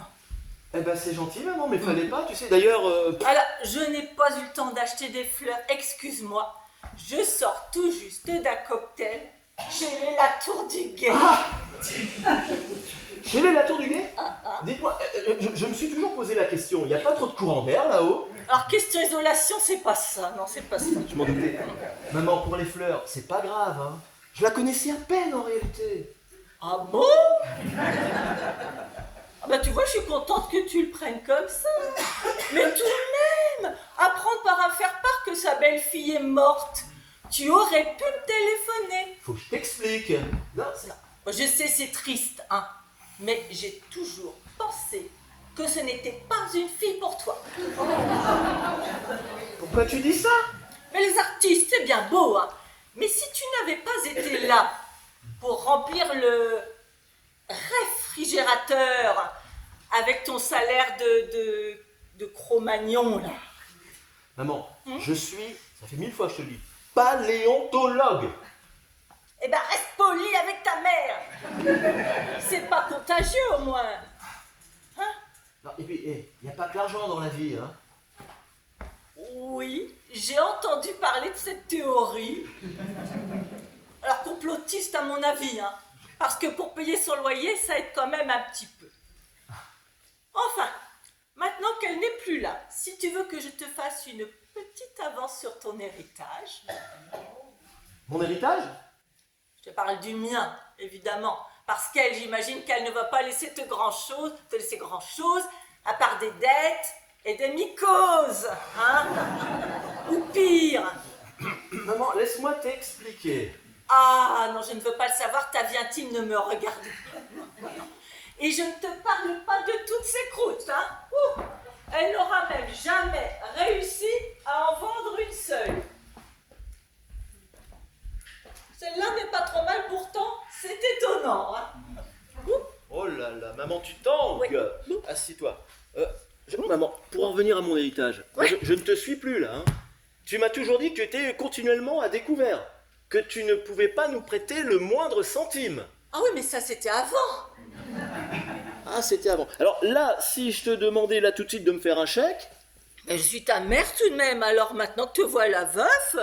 Eh ben, c'est gentil, maman, mais fallait pas, tu sais. D'ailleurs, Alors, je n'ai pas eu le temps d'acheter des fleurs, excuse-moi. Je sors tout juste d'un cocktail chez les Latour du Guet. chez les Latour du Guet. Dites-moi, je me suis toujours posé la question, il n'y a pas trop de courant d'air là-haut? Alors, question isolation, c'est pas ça, non, c'est pas ça. Je m'en doutais. Maman, pour les fleurs, c'est pas grave, hein. Je la connaissais à peine en réalité. Ah bon? Ah bah tu vois, je suis contente que tu le prennes comme ça. Mais tout de même, apprendre par un faire-part que sa belle-fille est morte, tu aurais pu me téléphoner. Faut que je t'explique. Non, c'est... Bon, je sais, c'est triste, hein, mais j'ai toujours pensé que ce n'était pas une fille pour toi. Pourquoi tu dis ça? Mais les artistes, c'est bien beau, hein. Mais si tu n'avais pas été là pour remplir le réfrigérateur avec ton salaire de Cro-Magnon, là. Maman, je suis, ça fait 1000 fois que je te le dis, paléontologue. Eh ben, reste poli avec ta mère. C'est pas contagieux, au moins. Non, et puis, il n'y a pas que l'argent dans la vie, hein. Oui, j'ai entendu parler de cette théorie. Alors, complotiste à mon avis, hein. Parce que pour payer son loyer, ça aide quand même un petit peu. Enfin, maintenant qu'elle n'est plus là, si tu veux que je te fasse une petite avance sur ton héritage, Mon héritage? je te parle du mien, évidemment, parce qu'elle, j'imagine qu'elle ne va pas laisser te laisser grand-chose, à part des dettes et des mycoses, hein. Ou pire. Maman, laisse-moi t'expliquer. Ah non, je ne veux pas le savoir, ta vie intime ne me regarde pas. Et je ne te parle pas de toutes ces croûtes, hein. Ouh, elle n'aura même jamais réussi à en vendre une seule. Celle-là n'est pas trop mal pourtant, c'est étonnant, hein. Oh là là, maman, tu tangues. Oui. Assis-toi. Maman, pour en revenir à mon héritage, je ne te suis plus là, hein. Tu m'as toujours dit que tu étais continuellement à découvert, que tu ne pouvais pas nous prêter le moindre centime. Ah oui, mais ça c'était avant. Ah, c'était avant. Alors là, si je te demandais là tout de suite de me faire un chèque... Mais je suis ta mère tout de même, alors maintenant que te voilà veuf...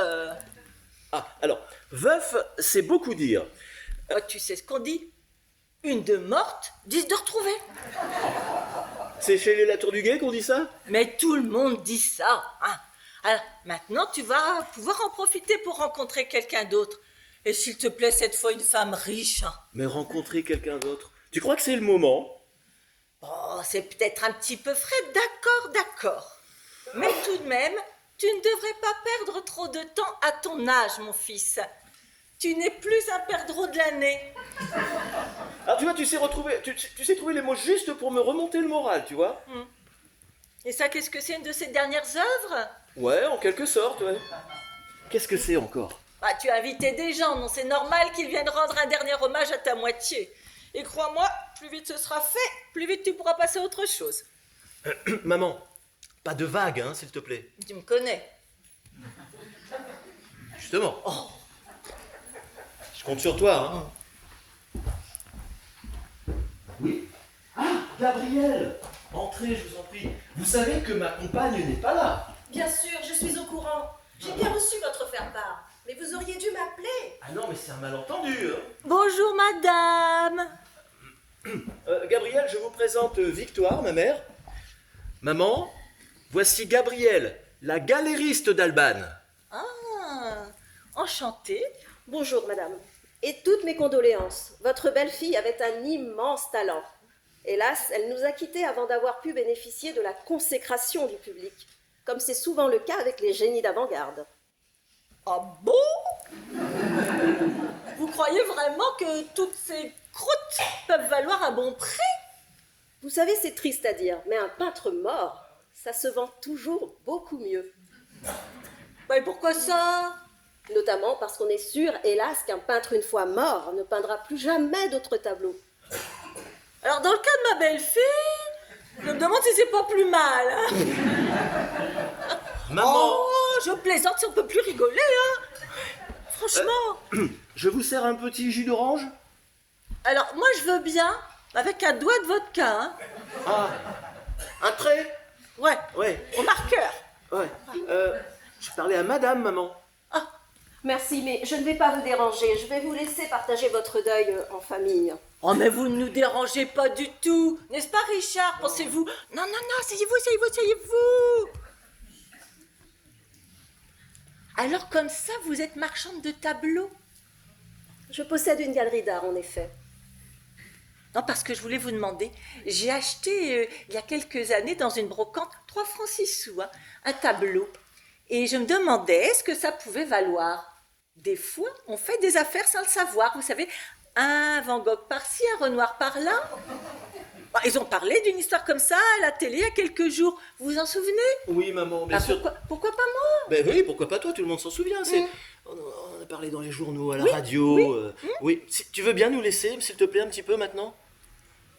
Ah, alors, veuf, c'est beaucoup dire. tu sais ce qu'on dit? Une de morte, 10 de retrouvée. C'est chez les Latour du Guet qu'on dit ça? Mais tout le monde dit ça, hein. Alors, maintenant, tu vas pouvoir en profiter pour rencontrer quelqu'un d'autre. Et s'il te plaît, cette fois, une femme riche, hein. Mais rencontrer quelqu'un d'autre, tu crois que c'est le moment? Oh, c'est peut-être un petit peu frais, d'accord. Mais tout de même, tu ne devrais pas perdre trop de temps à ton âge, mon fils. Tu n'es plus un perdreau de l'année. Alors tu vois, tu sais trouver les mots justes pour me remonter le moral, tu vois? Et ça, qu'est-ce que c'est, une de ces dernières œuvres? Ouais, en quelque sorte, ouais. Qu'est-ce que c'est encore? Bah, tu as invité des gens, non, c'est normal qu'ils viennent rendre un dernier hommage à ta moitié. Et crois-moi, plus vite ce sera fait, plus vite tu pourras passer à autre chose. Maman, pas de vagues, hein, s'il te plaît. Tu me connais. Justement. Oh. Je compte sur toi, hein. Oui. Ah, Gabriel! Entrez, je vous en prie. Vous savez que ma compagne n'est pas là. Bien sûr, je suis au courant. J'ai bien reçu votre faire-part. Mais vous auriez dû m'appeler. Ah non, mais c'est un malentendu, hein. Bonjour, madame. Gabriel, je vous présente Victoire, ma mère. Maman, voici Gabriel, la galériste d'Alban. Ah, enchantée. Bonjour, madame. Et toutes mes condoléances. Votre belle-fille avait un immense talent. Hélas, elle nous a quittés avant d'avoir pu bénéficier de la consécration du public, comme c'est souvent le cas avec les génies d'avant-garde. Ah bon? Vous croyez vraiment que toutes ces croûtes peuvent valoir un bon prix? Vous savez, c'est triste à dire, mais un peintre mort, ça se vend toujours beaucoup mieux. Bah, et pourquoi ça? Notamment parce qu'on est sûr, hélas, qu'un peintre une fois mort ne peindra plus jamais d'autres tableaux. Alors, dans le cas de ma belle-fille, je me demande si c'est pas plus mal. Hein? Maman, Oh, je plaisante si on peut plus rigoler. Hein? Franchement. je vous sers un petit jus d'orange? Alors, moi, je veux bien, avec un doigt de vodka. Hein? Ah, un trait? Ouais, Ouais, au marqueur. ouais. Je parlais à madame, maman. Merci, mais je ne vais pas vous déranger. Je vais vous laisser partager votre deuil en famille. Oh, mais vous ne nous dérangez pas du tout. N'est-ce pas, Richard? Pensez-vous? Non, non, non, asseyez-vous, asseyez-vous, asseyez-vous. Alors, comme ça, vous êtes marchande de tableaux? Je possède une galerie d'art, en effet. Non, parce que je voulais vous demander, j'ai acheté il y a quelques années dans une brocante 3 francs 6 sous, hein, un tableau. Et je me demandais, est-ce que ça pouvait valoir? Des fois, on fait des affaires sans le savoir. Vous savez, un Van Gogh par-ci, un Renoir par-là. Bah, ils ont parlé d'une histoire comme ça à la télé il y a quelques jours. Vous vous en souvenez? Oui, maman, bien Ah, sûr. pourquoi pas moi? Ben oui, pourquoi pas toi, tout le monde s'en souvient. On a parlé dans les journaux, à la radio. oui. Oui, tu veux bien nous laisser, s'il te plaît, un petit peu maintenant?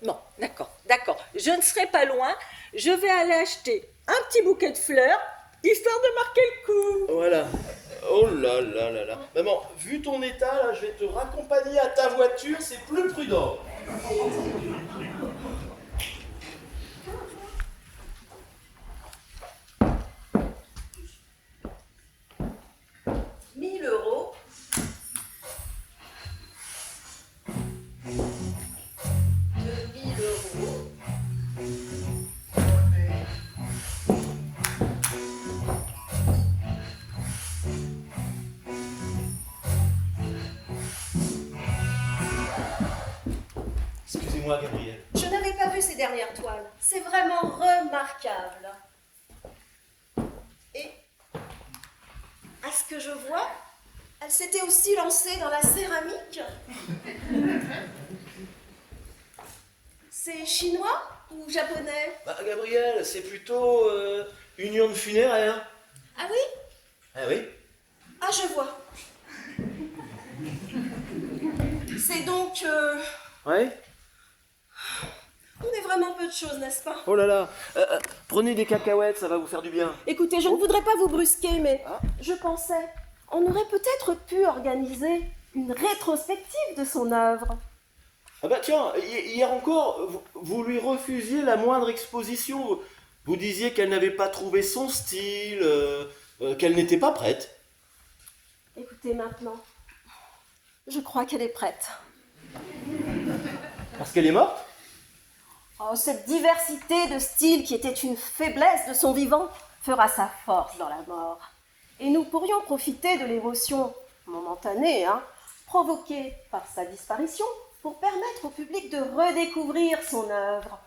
Non, d'accord, d'accord. Je ne serai pas loin. Je vais aller acheter un petit bouquet de fleurs, histoire de marquer le coup. Voilà. Oh là là là là. Maman, vu ton état, là, je vais te raccompagner à ta voiture, c'est plus prudent. 1 000 euros. Excusez-moi, Gabriel. Je n'avais pas vu ces dernières toiles. C'est vraiment remarquable. Et, à ce que je vois, elle s'était aussi lancée dans la céramique. C'est chinois ou japonais? Bah, Gabriel, c'est plutôt une urne funéraire. Ah oui? Ah oui? Ah, je vois. C'est donc... Ouais? On est vraiment peu de choses, n'est-ce pas? Oh là là. Prenez des cacahuètes, ça va vous faire du bien. Écoutez, je ne voudrais pas vous brusquer, mais Ah. je pensais, on aurait peut-être pu organiser une rétrospective de son œuvre. Ah bah tiens, hier encore, vous lui refusiez la moindre exposition. Vous disiez qu'elle n'avait pas trouvé son style, qu'elle n'était pas prête. Écoutez maintenant, je crois qu'elle est prête. Parce qu'elle est morte? Oh, cette diversité de styles qui était une faiblesse de son vivant fera sa force dans la mort. Et nous pourrions profiter de l'émotion momentanée, provoquée par sa disparition, pour permettre au public de redécouvrir son œuvre.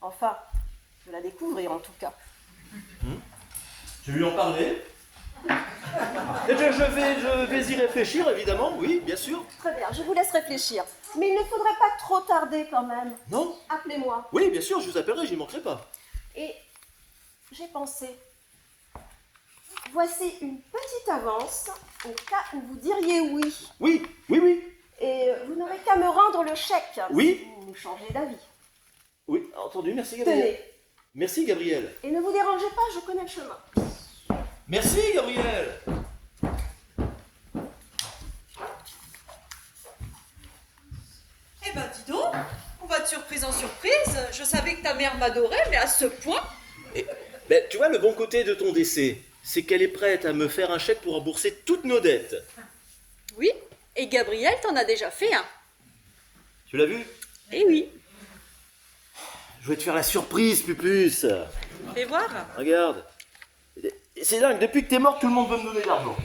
Enfin, de la découvrir en tout cas. Je vais lui en parler. Je vais y réfléchir, évidemment, oui, bien sûr. Très bien, je vous laisse réfléchir. Mais il ne faudrait pas trop tarder quand même. Non? Appelez-moi. Oui, bien sûr, je vous appellerai, je n'y manquerai pas. Et j'ai pensé, voici une petite avance au cas où vous diriez oui. Oui, oui, oui. Et vous n'aurez qu'à me rendre le chèque. Oui. Si vous changez d'avis. Oui, entendu, merci Gabriel. Tenez. Merci Gabriel. Et ne vous dérangez pas, je connais le chemin. Merci Gabriel. Eh ben dis donc, on va de surprise en surprise. Je savais que ta mère m'adorait, mais à ce point. Ben, tu vois, le bon côté de ton décès, c'est qu'elle est prête à me faire un chèque pour rembourser toutes nos dettes. Oui, et Gabriel t'en a déjà fait un. Tu l'as vu? Eh oui, Je vais te faire la surprise, Pupus. fais voir. Regarde. C'est dingue, depuis que t'es mort, tout le monde veut me donner de l'argent.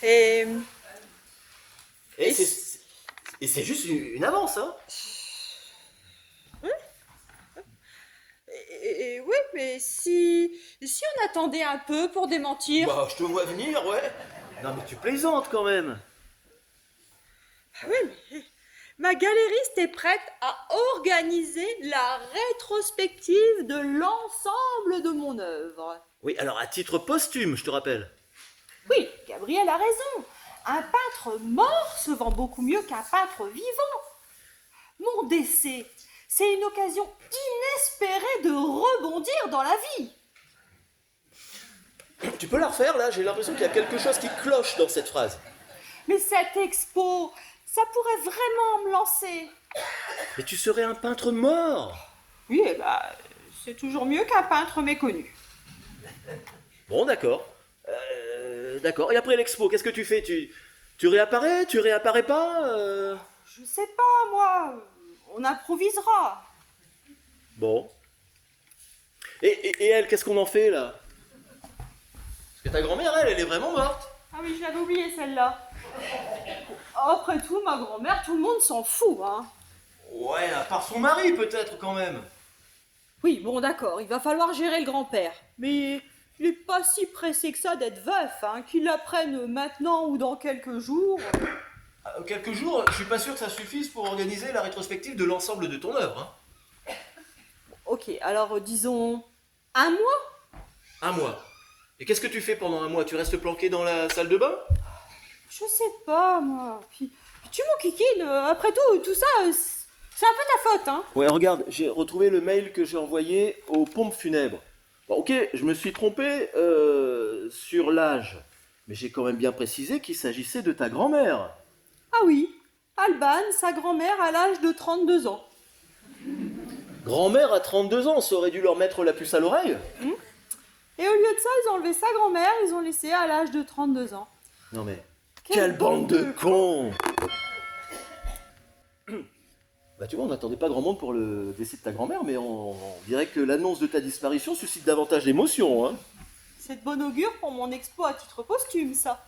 Et Et c'est juste une avance, hein. oui, mais si on attendait un peu pour démentir. Bah, je te vois venir, ouais. Non, mais tu plaisantes quand même. Ah oui, mais ma galériste est prête à organiser la rétrospective de l'ensemble de mon œuvre. Oui, alors à titre posthume, je te rappelle. Oui, Gabriel a raison. Un peintre mort se vend beaucoup mieux qu'un peintre vivant. Mon décès, c'est une occasion inespérée de rebondir dans la vie. Tu peux la refaire, là? J'ai l'impression qu'il y a quelque chose qui cloche dans cette phrase. Mais cette expo, ça pourrait vraiment me lancer. Mais tu serais un peintre mort. Oui, c'est toujours mieux qu'un peintre méconnu. Bon, d'accord. D'accord. Et après l'expo, qu'est-ce que tu fais? Tu réapparais? Tu réapparais pas? Je sais pas, moi. On improvisera. Bon. Et elle, qu'est-ce qu'on en fait, là? Parce que ta grand-mère, elle est vraiment morte. Ah oui, j'avais oublié celle-là. Après tout, ma grand-mère, tout le monde s'en fout, hein. Ouais, à part son mari, peut-être, quand même. Oui, bon, d'accord, il va falloir gérer le grand-père. Mais il est pas si pressé que ça d'être veuf, hein, qu'il l'apprenne maintenant ou dans quelques jours. Quelques jours, je suis pas sûr que ça suffise pour organiser la rétrospective de l'ensemble de ton œuvre, hein. Ok, alors disons un mois. Un mois. Et qu'est-ce que tu fais pendant un mois? Tu restes planqué dans la salle de bain? Je sais pas, moi. Puis tu m'enquiquines, après tout ça, c'est un peu ta faute, hein. Ouais, regarde, j'ai retrouvé le mail que j'ai envoyé aux pompes funèbres. Bon, ok, je me suis trompé sur l'âge, mais j'ai quand même bien précisé qu'il s'agissait de ta grand-mère. Ah oui, Alban, sa grand-mère à l'âge de 32 ans. Grand-mère à 32 ans, ça aurait dû leur mettre la puce à l'oreille. Et au lieu de ça, ils ont enlevé sa grand-mère, ils ont laissé à l'âge de 32 ans. Non mais, quelle bande de cons! Bah tu vois, on n'attendait pas grand monde pour le décès de ta grand-mère, mais on dirait que l'annonce de ta disparition suscite davantage d'émotion, hein. C'est de bon augure pour mon expo à titre posthume, ça.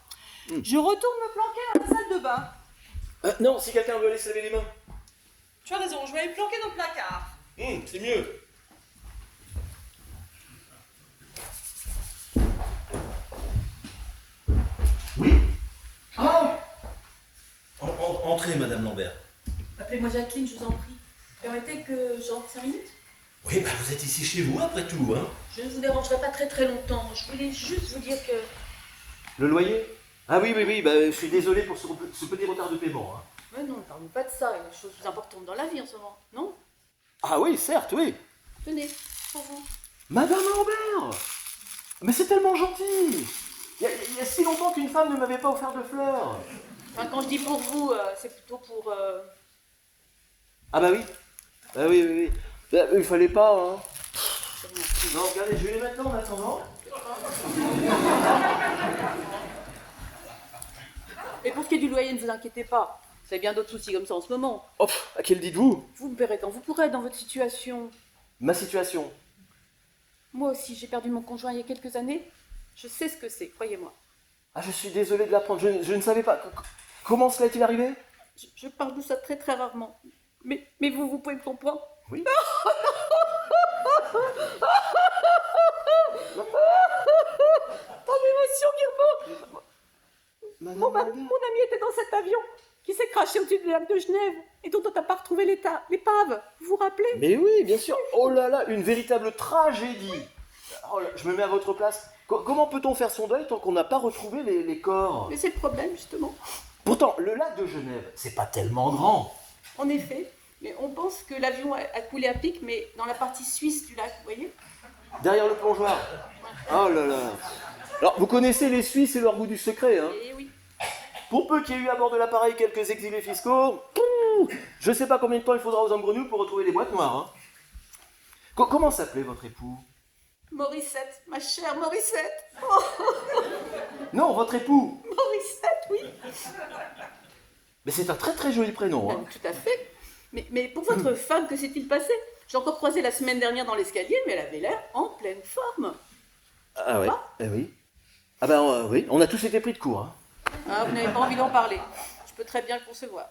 Je retourne me planquer dans la salle de bain. Non, si quelqu'un veut aller se laver les mains. Tu as raison, je vais aller me planquer dans le placard. C'est mieux. Oui. Ah. Entrez, Madame Lambert. Appelez-moi Jacqueline, je vous en prie. Permettez que j'entre 5 minutes? Oui, bah vous êtes ici chez vous, après tout, hein. Je ne vous dérangerai pas très très longtemps. Je voulais juste vous dire que... Le loyer? Ah oui, bah je suis désolé pour ce petit retard de paiement, hein. Mais non, ne parlez pas de ça. Il y a des choses plus importantes dans la vie en ce moment, non? Ah oui, certes, oui. Tenez, pour vous. Madame Lambert! Mais c'est tellement gentil! Il y a si longtemps qu'une femme ne m'avait pas offert de fleurs. Enfin, quand je dis pour vous, c'est plutôt pour... Ah bah oui. Ah oui. Bah, il fallait pas, hein. Non, regardez, je vais les mettre là en attendant. Et pour ce qui est du loyer, ne vous inquiétez pas. Vous avez bien d'autres soucis comme ça en ce moment. Oh, à quel dites-vous? Vous me paierez quand vous pourrez dans votre situation. Ma situation. Moi aussi, j'ai perdu mon conjoint il y a quelques années. Je sais ce que c'est, croyez-moi. Ah, je suis désolé de l'apprendre, je ne savais pas. Comment cela est-il arrivé? Je parle de ça très très rarement. Mais vous pouvez me comprendre? Oui. Ton émotion qui remonte. Madame Mon Lambert. ami était dans cet avion qui s'est craché au-dessus du lac de Genève et dont on n'a pas retrouvé l'épave. Vous vous rappelez? Mais oui, bien sûr. Oh là là, une véritable tragédie. Oh là, je me mets à votre place. Comment peut-on faire son deuil tant qu'on n'a pas retrouvé les corps? Mais c'est le problème, justement. Pourtant, le lac de Genève, c'est pas tellement grand. En effet, mais on pense que l'avion a coulé à pic, mais dans la partie suisse du lac, vous voyez? Derrière le plongeoir. Oh là là. Alors, vous connaissez les Suisses et leur goût du secret, hein? Et oui. Pour peu qu'il y ait eu à bord de l'appareil quelques exilés fiscaux, je sais pas combien de temps il faudra aux hommes grenouilles pour retrouver les boîtes noires, hein. Comment s'appelait votre époux? Morissette, ma chère Morissette. Non, votre époux. Morissette, oui. Mais c'est un très très joli prénom, hein. Tout à fait. Mais pour votre femme, que s'est-il passé? J'ai encore croisé la semaine dernière dans l'escalier, mais elle avait l'air en pleine forme. Ah ouais, oui. Ah ben oui, on a tous été pris de court. Hein. Ah, vous n'avez pas envie d'en parler. Je peux très bien le concevoir.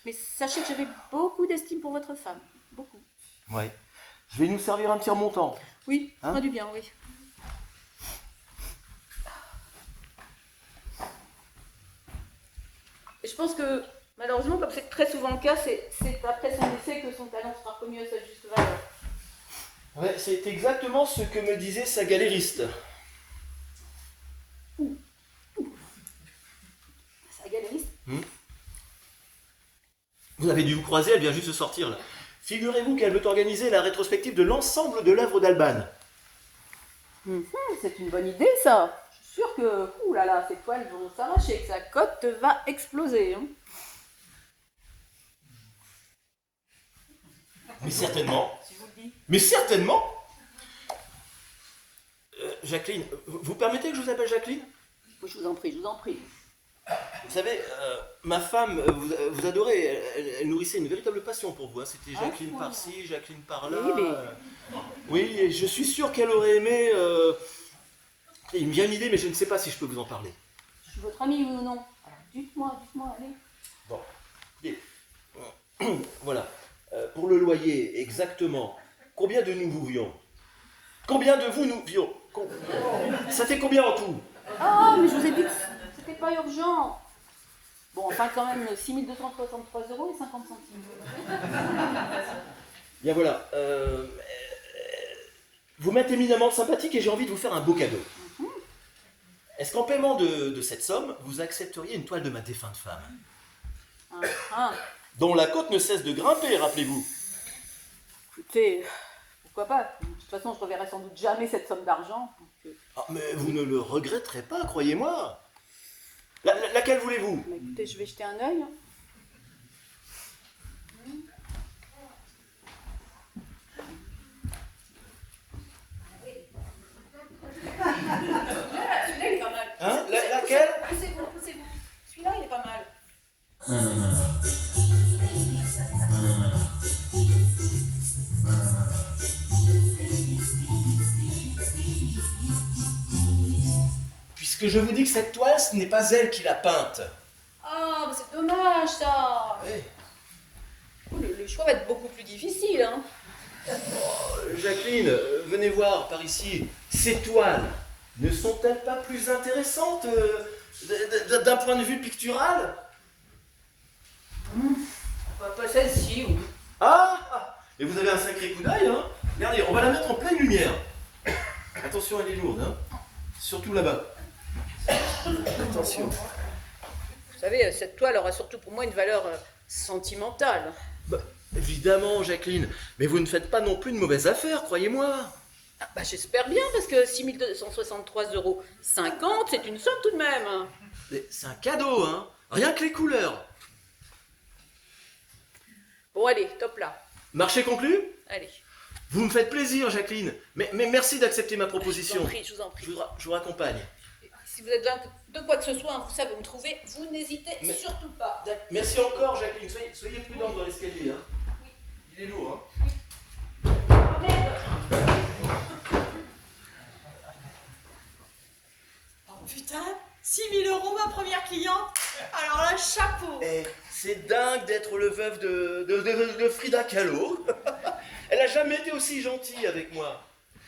Mais sachez que j'avais beaucoup d'estime pour votre femme. Beaucoup. Ouais. Je vais nous servir un petit remontant. Oui, ça Hein fera du bien, oui. Et je pense que, malheureusement, comme c'est très souvent le cas, c'est après son décès que son talent sera reconnu à sa juste valeur. Ouais, c'est exactement ce que me disait sa galériste. Sa galériste. Vous avez dû vous croiser, elle vient juste de sortir là. Figurez-vous qu'elle veut organiser la rétrospective de l'ensemble de l'œuvre d'Alban. C'est une bonne idée, ça. Je suis sûre que, ouh là là, ces toiles vont s'arracher, que sa cote va exploser. Hein. Mais certainement. Si je vous le dis. Mais certainement. Jacqueline, vous permettez que je vous appelle Jacqueline? Oui, je vous en prie, je vous en prie. Vous savez, ma femme, vous adorez, elle nourrissait une véritable passion pour vous. Hein. C'était Jacqueline par-ci, Jacqueline par-là. Oui, mais... Oui, et je suis sûr qu'elle aurait aimé... Il me vient une idée, mais je ne sais pas si je peux vous en parler. Je suis votre amie, oui ou non? Alors, dites-moi, allez. Bon, écoutez, voilà. Pour le loyer, exactement, combien de nous vivions? Combien de vous nous vivions? Ça fait combien en tout? Ah, mais je vous ai dit que c'était pas urgent. Bon, enfin, quand même, 6 263 € et 50 centimes. Bien voilà. Vous m'êtes éminemment sympathique et j'ai envie de vous faire un beau cadeau. Est-ce qu'en paiement de cette somme, vous accepteriez une toile de ma défunte femme? Dont la côte ne cesse de grimper, rappelez-vous. Écoutez, pourquoi pas? De toute façon, je reverrai sans doute jamais cette somme d'argent. Donc, Ah, mais vous ne le regretterez pas, croyez-moi. Laquelle voulez-vous? bah, écoutez, je vais jeter un œil. Hein. Celui-là, il est pas mal. Hein? Laquelle? Poussez-vous. Celui-là, il est pas mal. Puisque je vous dis que cette toile, ce n'est pas elle qui l'a peinte. Ah, mais c'est dommage, ça. Oui. Oh, le choix va être beaucoup plus difficile, hein. Jacqueline, venez voir par ici. Ces toiles ne sont-elles pas plus intéressantes d'un point de vue pictural? Pas celle-ci, oui. Ah! Et vous avez un sacré coup d'œil, hein? Regardez, on va la mettre en pleine lumière. Attention, elle est lourde, hein? Surtout là-bas. Attention. Vous savez, cette toile aura surtout pour moi une valeur sentimentale. Bah, évidemment, Jacqueline. Mais vous ne faites pas non plus de mauvaise affaire, croyez-moi. Ah, bah, j'espère bien, parce que 6 263,50 €, c'est une somme tout de même. Mais c'est un cadeau, hein? Rien que les couleurs. Bon, allez, top là. Marché conclu? Allez. Vous me faites plaisir, Jacqueline. Mais merci d'accepter ma proposition. Je vous en prie. Je vous raccompagne. Si vous êtes besoin de quoi que ce soit, vous savez où me trouver, vous n'hésitez surtout pas. Merci encore, Jacqueline. Soyez prudente dans l'escalier. Hein. Il est lourd. Hein. Oh putain, 6 000 € ma première cliente. Alors là, chapeau. Eh, c'est dingue d'être le veuf de Frida Kahlo. Elle a jamais été aussi gentille avec moi.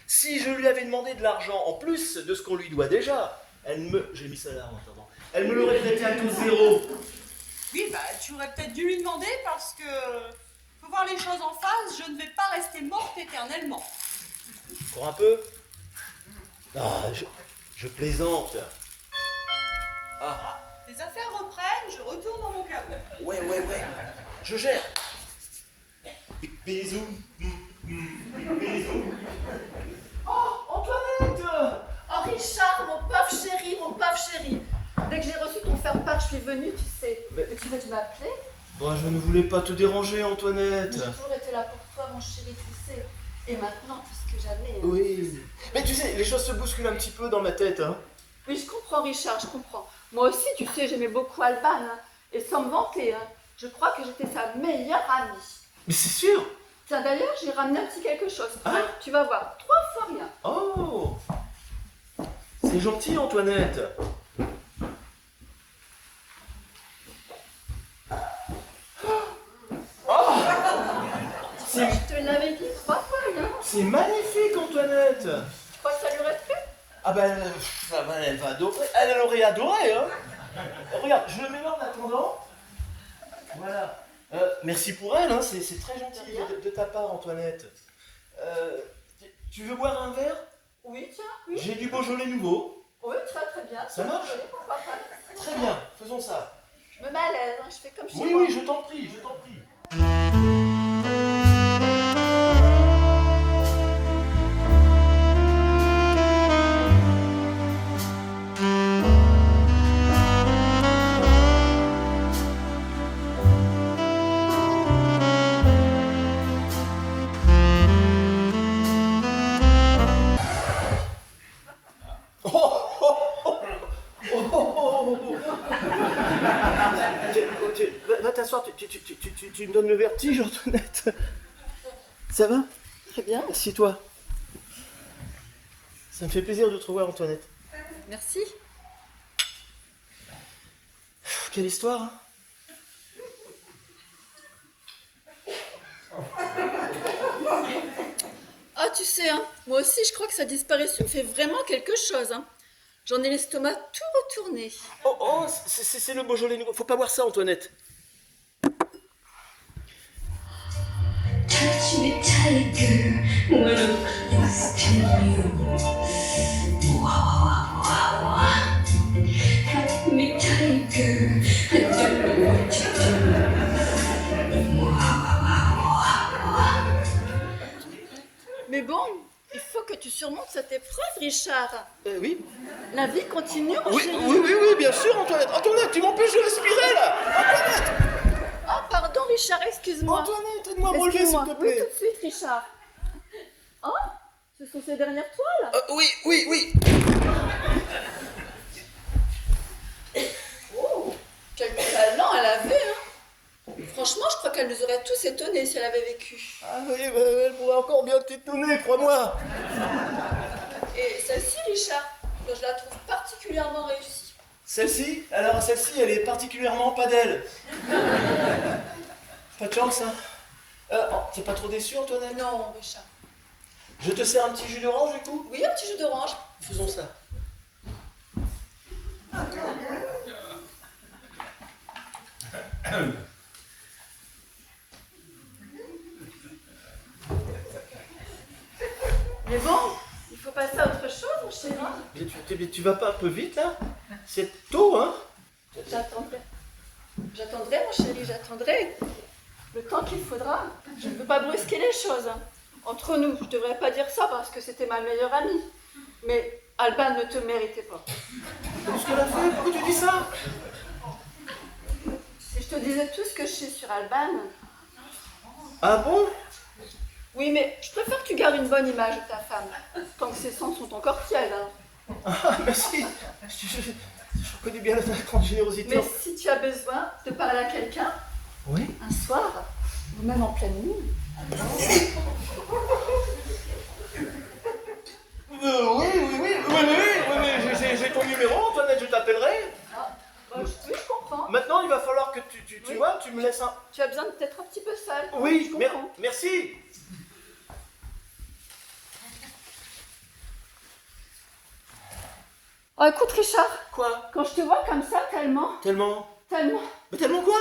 Si je lui avais demandé de l'argent en plus de ce qu'on lui doit déjà, j'ai mis ça là en attendant. Elle me l'aurait traité à taux zéro. Oui, bah tu aurais peut-être dû lui demander parce que faut voir les choses en face, je ne vais pas rester morte éternellement. Encore un peu? Ah, je plaisante. Ah, Les affaires reprennent, je retourne dans mon caveau. ouais. Je gère. Bisous. Bisous. Oh, Antoinette! Oh Richard, mon pauvre chéri. Dès que j'ai reçu ton faire-part, je suis venue, tu sais. Mais- Tu veux que tu m'appelles? Bon, je ne voulais pas te déranger, Antoinette. J'ai toujours été là pour toi, mon chéri, tu sais. Et maintenant, puisque j'avais... Oui. Mais tu sais, les choses se bousculent un petit peu dans ma tête, hein. Oui, je comprends, Richard, je comprends. Moi aussi, tu sais, j'aimais beaucoup Alban. Hein, et sans me vanter, hein, je crois que j'étais sa meilleure amie. Mais c'est sûr. Tiens, d'ailleurs, j'ai ramené un petit quelque chose. Ah. Tu vas voir, 3 fois rien. Oh, c'est gentil, Antoinette. C'est Je te l'avais dit 3 fois rien. c'est magnifique, Antoinette. Tu crois que ça lui aurait plu? Ah ben, elle va adorer. Elle aurait adoré, hein. Regarde, je le mets là en attendant. Voilà. Merci pour elle, hein. C'est très gentil de ta part, Antoinette. Tu veux boire un verre? Oui, tiens, oui. J'ai du Beaujolais nouveau. Oui, très bien. Ça marche? Oui, pourquoi pas. Très bien, faisons ça. Je me mets à l'aise, hein, je fais comme chez Oui, moi. oui, je t'en prie, je t'en prie. Va t'asseoir, tu me donnes le vertige, Antoinette. Ça va? Très bien. Assieds-toi. Ça me fait plaisir de te revoir, Antoinette. Merci. Quelle histoire, hein? Ah, tu sais, hein, moi aussi, je crois que sa disparition fait vraiment quelque chose. Hein. J'en ai l'estomac tout retourné. Oh, c'est le Beaujolais nouveau. Faut pas boire ça, Antoinette. Touch me tighter when I'm close to you. Wah, wah, wah, wah. Touch me tighter and do what you do. Wah, wah, wah, wah. Mais bon, il faut que tu surmontes cette épreuve, Richard. Oui. La vie continue, mon Oui, chéri. oui, bien sûr, Antoinette. Antoinette, tu m'empêches de respirer, là. Antoinette, Oh, pardon, Richard, excuse-moi. Antoinette, aide-moi à me relever, s'il Excuse-moi. te Oui, plaît. tout de suite, Richard. Oh, ce sont ces dernières toiles. Oui. Oh, quel talent elle avait, hein. Franchement, je crois qu'elle nous aurait tous étonnés si elle avait vécu. Ah oui, elle pourrait encore bien t'étonner, crois-moi. Et celle-ci, Richard, je la trouve particulièrement réussie. Celle-ci, elle est particulièrement pas d'elle. Pas de chance, hein. T'es pas trop déçu, Antoinette? Non, Richard. Je te sers un petit jus d'orange, du coup? Oui, un petit jus d'orange. Faisons ça. Mais bon, il faut passer à autre chose, mon chéri. Mais tu vas pas un peu vite, là? C'est tôt, hein? J'attendrai. J'attendrai, mon chéri, j'attendrai. Le temps qu'il faudra. Je ne veux pas brusquer les choses. Hein. Entre nous, je devrais pas dire ça parce que c'était ma meilleure amie. Mais Alban ne te méritait pas. Qu'est-ce qu'elle a fait? Pourquoi tu dis ça? Si je te disais tout ce que je sais sur Alban... Ah bon? Oui, mais je préfère que tu gardes une bonne image de ta femme. Tant que ses sens sont encore tièdes. Hein. Ah, merci. Je reconnais bien la grande générosité. Mais si tu as besoin de parler à quelqu'un, Oui? un soir, ou même en pleine nuit... Oui, j'ai ton numéro, Antoinette, je t'appellerai. Oui, je comprends. Maintenant, il va falloir que tu vois, tu me laisses un... Tu as besoin d'être un petit peu seule. Oui, je comprends. merci. Oh, écoute, Richard, Quoi? quand je te vois comme ça, tellement... Mais tellement quoi?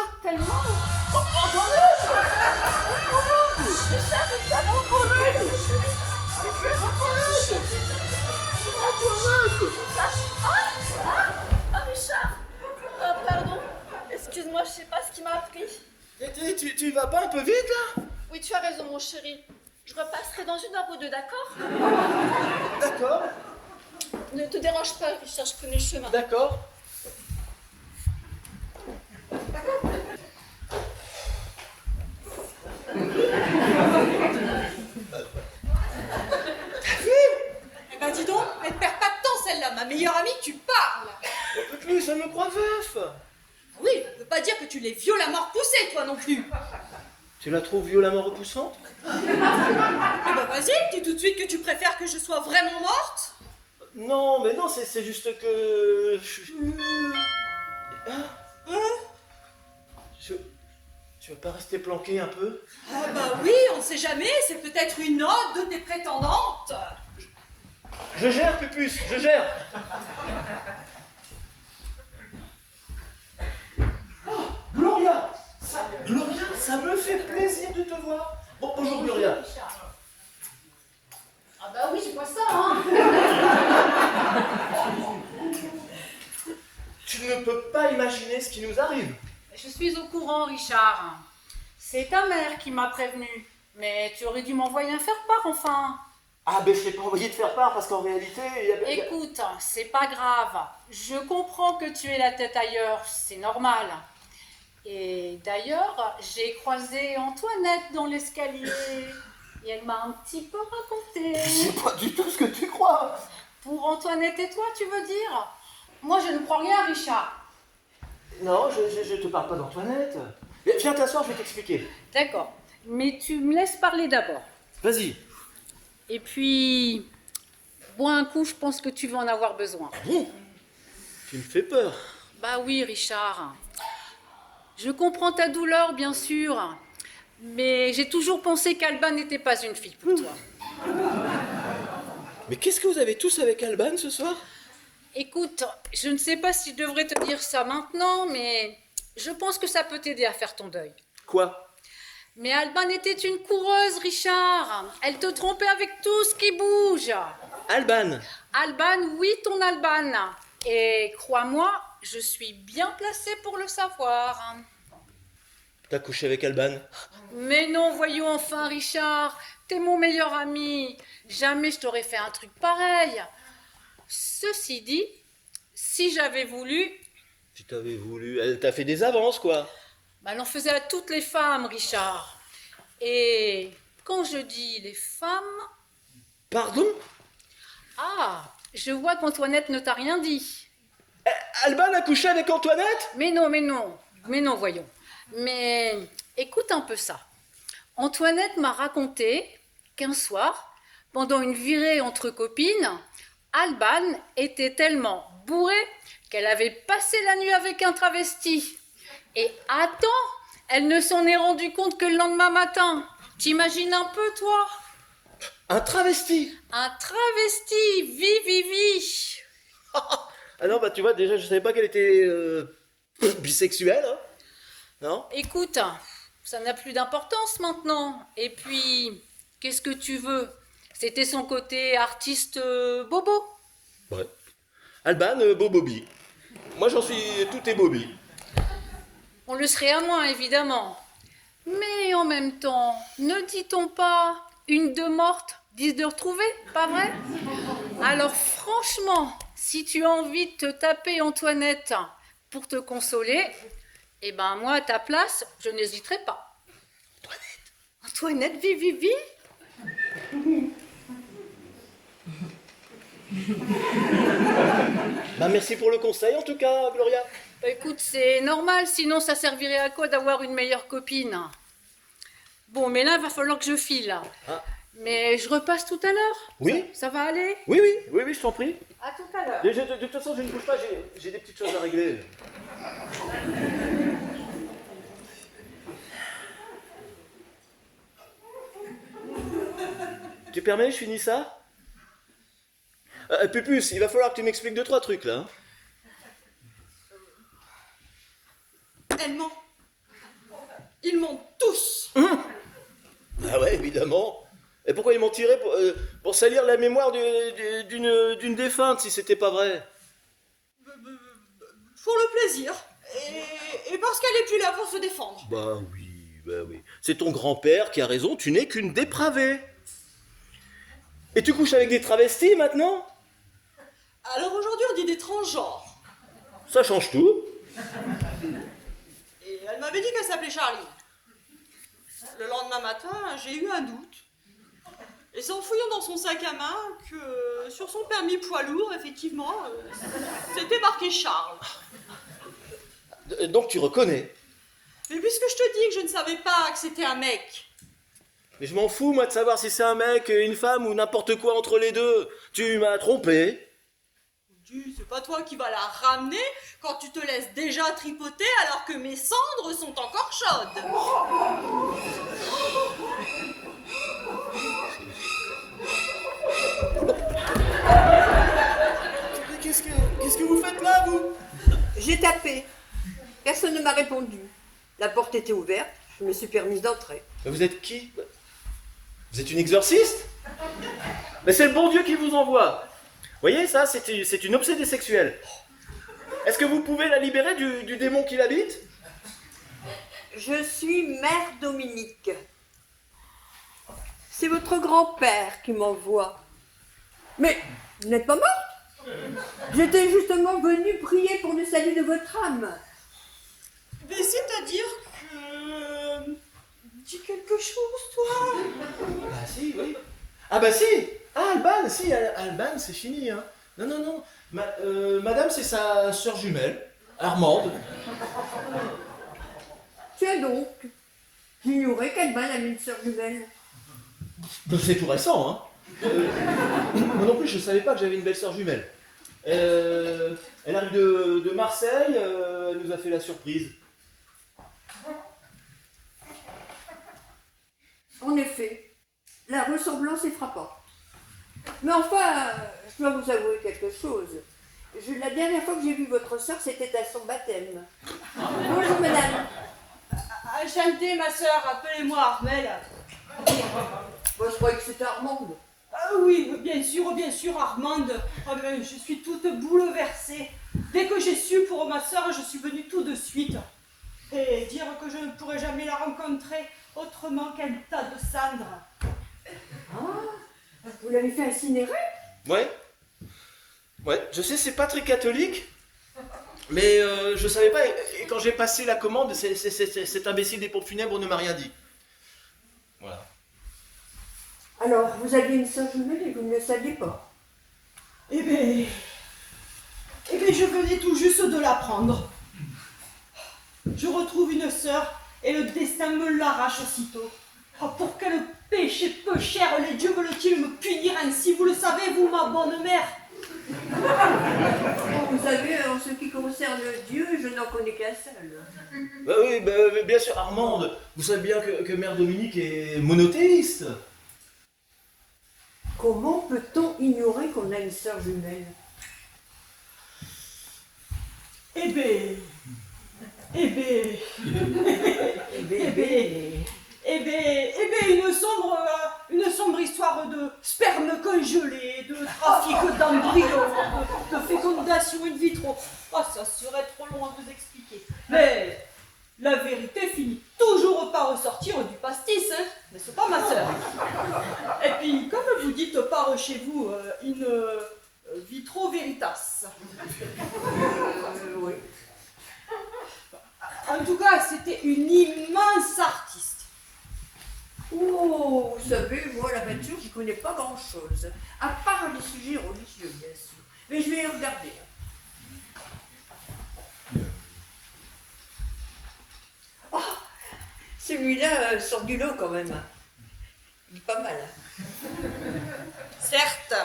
Ah, Richard. Ah, pardon. Excuse-moi, je sais pas ce qui m'a pris. Tu vas pas un peu vite, là? Oui, tu as raison, mon chéri. Je repasserai dans 1 heure ou 2, d'accord? D'accord, Ne te dérange pas, Richard, je connais le chemin. d'accord. Eh ben dis donc, elle perd pas de temps celle-là, ma meilleure amie, tu parles. Plus, ça me croit veuf. Oui, ça veut pas dire que tu les violemment repoussés, toi non plus. Tu la trouves violemment repoussante? Ah bah vas-y, dis tout de suite que tu préfères que je sois vraiment morte. Non, mais non, c'est juste que... Tu veux pas rester planqué un peu? Ah bah oui, on sait jamais, c'est peut-être une autre de tes prétendantes. Je gère, Pupus, je gère. Oh, Gloria, ça me fait plaisir de te voir. Bon, bonjour Gloria. Ah bah oui, je vois ça, hein. Tu ne peux pas imaginer ce qui nous arrive. Je suis au courant, Richard. C'est ta mère qui m'a prévenu. Mais tu aurais dû m'envoyer un faire-part, enfin. Ah ben je t'ai pas envoyé de faire part parce qu'en réalité... Écoute, c'est pas grave. Je comprends que tu aies la tête ailleurs, c'est normal. Et d'ailleurs, j'ai croisé Antoinette dans l'escalier. Et elle m'a un petit peu raconté. C'est pas du tout ce que tu crois. Pour Antoinette et toi, tu veux dire? Moi, je ne crois rien, Richard. Non, je te parle pas d'Antoinette. Viens t'asseoir, je vais t'expliquer. D'accord. Mais tu me laisses parler d'abord. Vas-y. Et puis, bois un coup, je pense que tu vas en avoir besoin. Bon, tu me fais peur. Bah oui, Richard. Je comprends ta douleur, bien sûr. Mais j'ai toujours pensé qu'Alba n'était pas une fille pour toi. Mais qu'est-ce que vous avez tous avec Alban ce soir? Écoute, je ne sais pas si je devrais te dire ça maintenant, mais je pense que ça peut t'aider à faire ton deuil. Quoi? Mais Alban était une coureuse, Richard. Elle te trompait avec tout ce qui bouge. Alban? Alban, oui, ton Alban. Et crois-moi, je suis bien placée pour le savoir. T'as couché avec Alban? Mais non, voyons enfin, Richard. T'es mon meilleur ami. Jamais je t'aurais fait un truc pareil. Ceci dit, si j'avais voulu... Si t'avais voulu... Elle t'a fait des avances, quoi. Elle en faisait à toutes les femmes, Richard. Et quand je dis les femmes... Pardon? Ah, je vois qu'Antoinette ne t'a rien dit. Alban a couché avec Antoinette? Mais non, voyons. Mais écoute un peu ça. Antoinette m'a raconté qu'un soir, pendant une virée entre copines, Alban était tellement bourrée qu'elle avait passé la nuit avec un travesti. Et attends, elle ne s'en est rendue compte que le lendemain matin. T'imagines un peu, toi? Un travesti? Un travesti, vivi. Ah non, bah tu vois, déjà, je savais pas qu'elle était bisexuelle, hein. Non? Écoute, ça n'a plus d'importance maintenant. Et puis, qu'est-ce que tu veux? C'était son côté artiste bobo. Ouais. Alban, Bobobi. Moi, j'en suis tout est Bobby. On le serait à moins, évidemment. Mais en même temps, ne dit-on pas une de morte, 10 de retrouvée, pas vrai? Alors franchement, si tu as envie de te taper Antoinette pour te consoler, eh ben moi à ta place, je n'hésiterai pas. Antoinette, vivi. Bah merci pour le conseil en tout cas, Gloria. Bah écoute, c'est normal, sinon ça servirait à quoi d'avoir une meilleure copine? Bon, mais là, il va falloir que je file. Ah. Mais je repasse tout à l'heure. Oui. Ça va aller? Oui, je t'en prie. À tout à l'heure. De toute façon, je ne bouge pas, j'ai des petites choses à régler. Tu permets, je finis ça? Pupus, il va falloir que tu m'expliques 2-3 trucs là. Elle ment. Ils mentent tous. Ah ouais, évidemment. Et pourquoi ils mentiraient pour salir la mémoire d'une défunte si c'était pas vrai? Pour le plaisir. Et parce qu'elle est plus là pour se défendre. Bah oui. C'est ton grand-père qui a raison, tu n'es qu'une dépravée. Et tu couches avec des travestis maintenant? Alors aujourd'hui, on dit des transgenres. Ça change tout. Et elle m'avait dit qu'elle s'appelait Charlie. Le lendemain matin, j'ai eu un doute. Et c'est en fouillant dans son sac à main que sur son permis poids lourd, effectivement, c'était marqué Charles. Donc tu reconnais? Mais puisque je te dis que je ne savais pas que c'était un mec. Mais je m'en fous, moi, de savoir si c'est un mec, une femme ou n'importe quoi entre les deux. Tu m'as trompé. Dis, c'est pas toi qui vas la ramener quand tu te laisses déjà tripoter alors que mes cendres sont encore chaudes. Mais qu'est-ce que vous faites là, vous? J'ai tapé. Personne ne m'a répondu. La porte était ouverte, je me suis permise d'entrer. Mais vous êtes qui? Vous êtes une exorciste? Mais c'est le bon Dieu qui vous envoie. Vous voyez, ça, c'est une obsédée sexuelle. Est-ce que vous pouvez la libérer du démon qui l'habite? Je suis Mère Dominique. C'est votre grand-père qui m'envoie. Mais vous n'êtes pas morte? J'étais justement venue prier pour le salut de votre âme. Mais c'est-à-dire que... Dis quelque chose, toi. Ah si, oui. Ah bah si. Ah, Alban, si, Alban, c'est fini, hein. Non. Madame, c'est sa sœur jumelle, Armande. Tiens donc, j'ignorais qu'Alban avait une sœur jumelle. C'est tout récent, hein. Moi non plus, je savais pas que j'avais une belle sœur jumelle. Elle arrive de Marseille, elle nous a fait la surprise. En effet, la ressemblance est frappante. Mais enfin, je dois vous avouer quelque chose. La dernière fois que j'ai vu votre sœur, c'était à son baptême. Bonjour, madame. Enchantée, ma sœur, appelez-moi Armelle. Moi, je croyais que c'était Armande. Ah oui, bien sûr, Armande. Ah ben, je suis toute bouleversée. Dès que j'ai su pour ma sœur, je suis venue tout de suite. Et dire que je ne pourrai jamais la rencontrer autrement qu'un tas de cendres. Ah, vous l'avez fait incinérer? Ouais, je sais, c'est pas très catholique, mais je savais pas, et quand j'ai passé la commande, cet imbécile des pompes funèbres ne m'a rien dit. Voilà. Alors, vous aviez une sœur jumelle et vous ne le saviez pas? Eh bien, je venais tout juste de l'apprendre. Je retrouve une sœur et le destin me l'arrache aussitôt. Oh, pour quel péché peu cher les dieux veulent-ils me punir ainsi? Vous le savez, vous, ma bonne mère? Vous savez, en ce qui concerne Dieu, je n'en connais qu'un seul. Bah oui, bien sûr, Armande, vous savez bien que Mère Dominique est monothéiste. Comment peut-on ignorer qu'on a une sœur jumelle? Eh bien, une sombre histoire de sperme congelé, de trafic d'embryons, de fécondation in vitro. Ah, ça serait trop long à vous expliquer. Mais la vérité finit toujours par ressortir du pastis, hein, n'est-ce pas, ma sœur? Et puis, comme vous dites par chez vous, in vitro veritas. Oui. En tout cas, c'était une immense artiste. Oh, vous savez, moi, la peinture, j'y connais pas grand-chose. À part les sujets religieux, bien sûr. Mais je vais y regarder. Oh, celui-là sort du lot, quand même. Il est pas mal. Certes,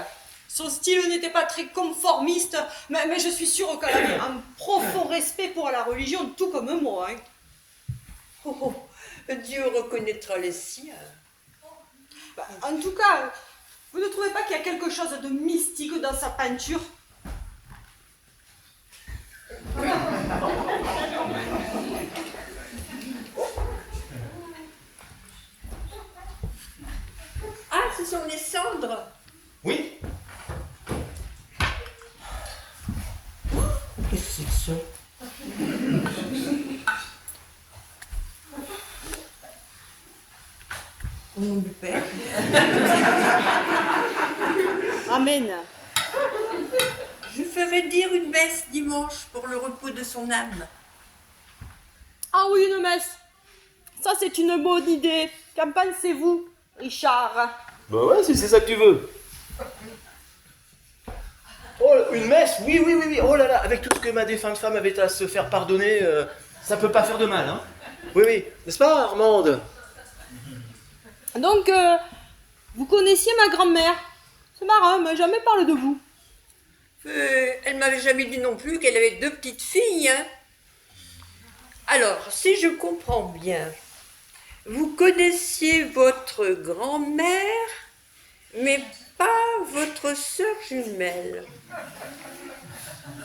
son style n'était pas très conformiste, mais je suis sûre qu'elle avait un profond respect pour la religion, tout comme moi. Hein. Oh, Dieu reconnaîtra les siens. Bah, en tout cas, vous ne trouvez pas qu'il y a quelque chose de mystique dans sa peinture? Ah, ce sont les cendres. Oui. Qu'est-ce que c'est que ça? Au nom du Père. Amen. Je ferai dire une messe dimanche pour le repos de son âme. Ah oui, une messe. Ça, c'est une bonne idée. Qu'en pensez-vous, Richard? Bah ouais, si c'est ça que tu veux. Oh, une messe, oui. Oh là là, avec tout ce que ma défunte femme avait à se faire pardonner, Ça peut pas faire de mal, hein? Oui, oui. N'est-ce pas, Armande? Donc, vous connaissiez ma grand-mère. C'est marrant, elle m'a jamais parlé de vous. Elle m'avait jamais dit non plus qu'elle avait 2 petites filles. Hein. Alors, si je comprends bien, vous connaissiez votre grand-mère, mais pas votre sœur jumelle.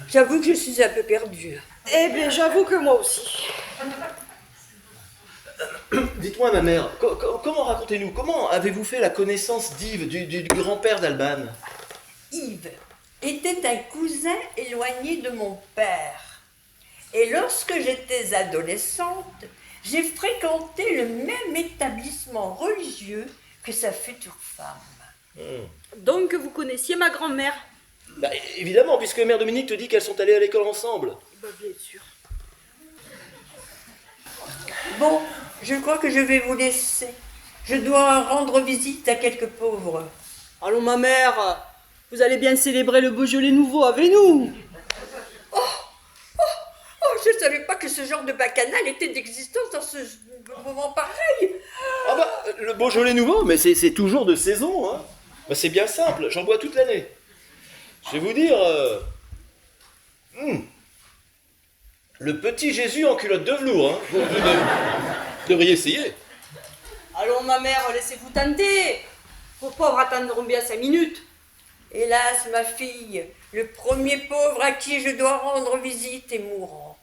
J'avoue que je suis un peu perdue. Eh bien, j'avoue que moi aussi. Dites-moi, ma mère, comment racontez-nous, comment avez-vous fait la connaissance d'Yves, du grand-père d'Alban? Yves était un cousin éloigné de mon père. Et lorsque j'étais adolescente, j'ai fréquenté le même établissement religieux que sa future femme. Donc, vous connaissiez ma grand-mère? Bah, évidemment, puisque Mère Dominique te dit qu'elles sont allées à l'école ensemble. Bah, bien sûr. Bon, je crois que je vais vous laisser. Je dois rendre visite à quelques pauvres. Allons, ma mère, vous allez bien célébrer le Beaujolais nouveau avec nous. Oh, je ne savais pas que ce genre de bacchanal était d'existence dans ce moment pareil. Ah bah, le Beaujolais nouveau, mais c'est toujours de saison, hein. Bah, c'est bien simple, j'en bois toute l'année. Je vais vous dire... le petit Jésus en culotte de velours, hein. Vous devriez essayer. Allons, ma mère, laissez-vous tenter. Vos pauvres attendront bien 5 minutes. Hélas, ma fille, le premier pauvre à qui je dois rendre visite est mourant.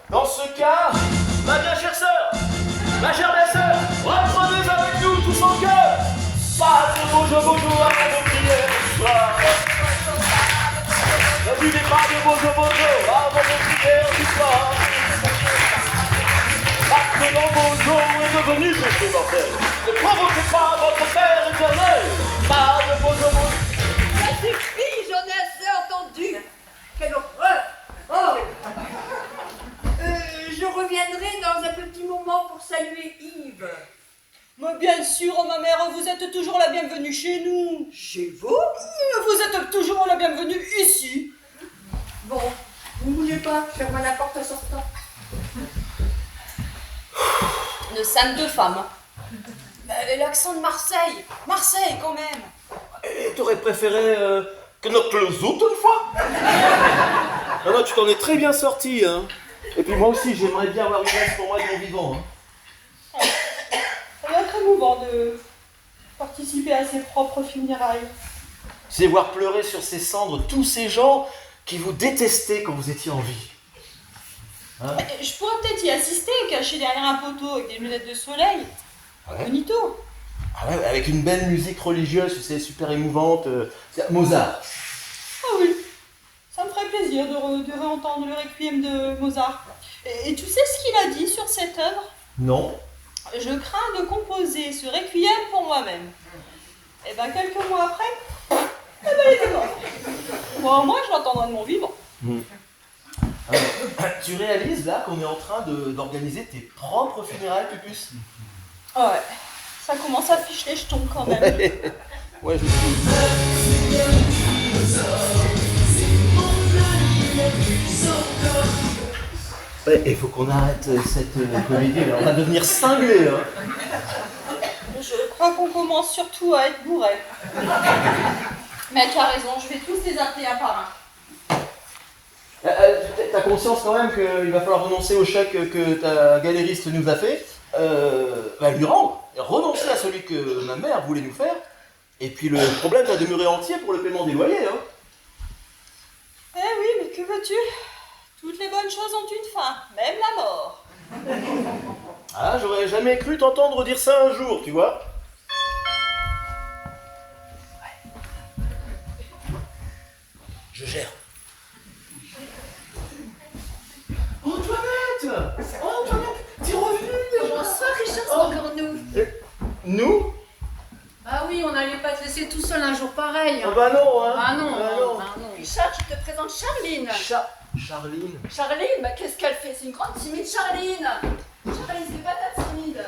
Dans ce cas, ma bien chère sœur, ma chère belle-sœur, reprenez avec nous tous en cœur. Pas de bojo à vos prières du soir. Ne buvez pas de bojo avant vos prières du soir. Parce que mon bojo est devenu péché mortel. Ne provoquez pas votre Père éternel. Pas de bojo. Ça suffit, j'en ai assez entendu. Quelle horreur. Oh. Je reviendrai dans un petit moment pour saluer Yves. Mais bien sûr, ma mère, vous êtes toujours la bienvenue chez nous. Chez vous? Vous êtes toujours la bienvenue ici. Bon, vous ne bougez pas, je ferme la porte en sortant. Une sainte femme. L'accent de Marseille. Marseille, quand même. Et t'aurais préféré que notre closoute une fois? Non, non, tu t'en es très bien sorti, hein. Et puis moi aussi, j'aimerais bien avoir une place pour moi de mon vivant, hein. Ça va être émouvant de participer à ses propres funérailles. C'est voir pleurer sur ses cendres tous ces gens qui vous détestaient quand vous étiez en vie. Hein? Je pourrais peut-être y assister, caché derrière un poteau avec des lunettes de soleil. Incognito. Ah ouais, avec une belle musique religieuse, tu sais, super émouvante. C'est Mozart. Ah oui, ça me ferait plaisir de réentendre le requiem de Mozart. Et tu sais ce qu'il a dit sur cette œuvre? Non. Je crains de composer ce requiem pour moi-même. Et ben quelques mois après, il était mort. Bon, moi je l'entendrai de mon vivant. Tu réalises là qu'on est en train d'organiser tes propres funérailles, Pupus? Ouais, ça commence à ficher les jetons quand même. Ouais, je suis. Ouais, il faut qu'on arrête cette comédie, là. On va devenir cinglés, hein. Je crois qu'on commence surtout à être bourré. Mais tu as raison, je vais tous les appeler un par un. T'as conscience quand même qu'il va falloir renoncer au chèque que ta galériste nous a fait, lui rendre, renoncer à celui que ma mère voulait nous faire, et puis le problème va demeurer entier pour le paiement des loyers, hein. Eh oui, mais que veux-tu? Toutes les bonnes choses ont une fin, même la mort. Ah, j'aurais jamais cru t'entendre dire ça un jour, tu vois. Ouais. Je gère. Antoinette! Oh, Antoinette, t'es revenue! Bonsoir Richard, c'est encore nous. Nous? Ah oui, on n'allait pas te laisser tout seul un jour pareil. Ah bah non, hein. Ah non, Ah non, non. ah non. Richard, je te présente Charline. Charline. Charline, bah qu'est-ce qu'elle fait? C'est une grande timide, Charline. Charline, c'est pas ta timide.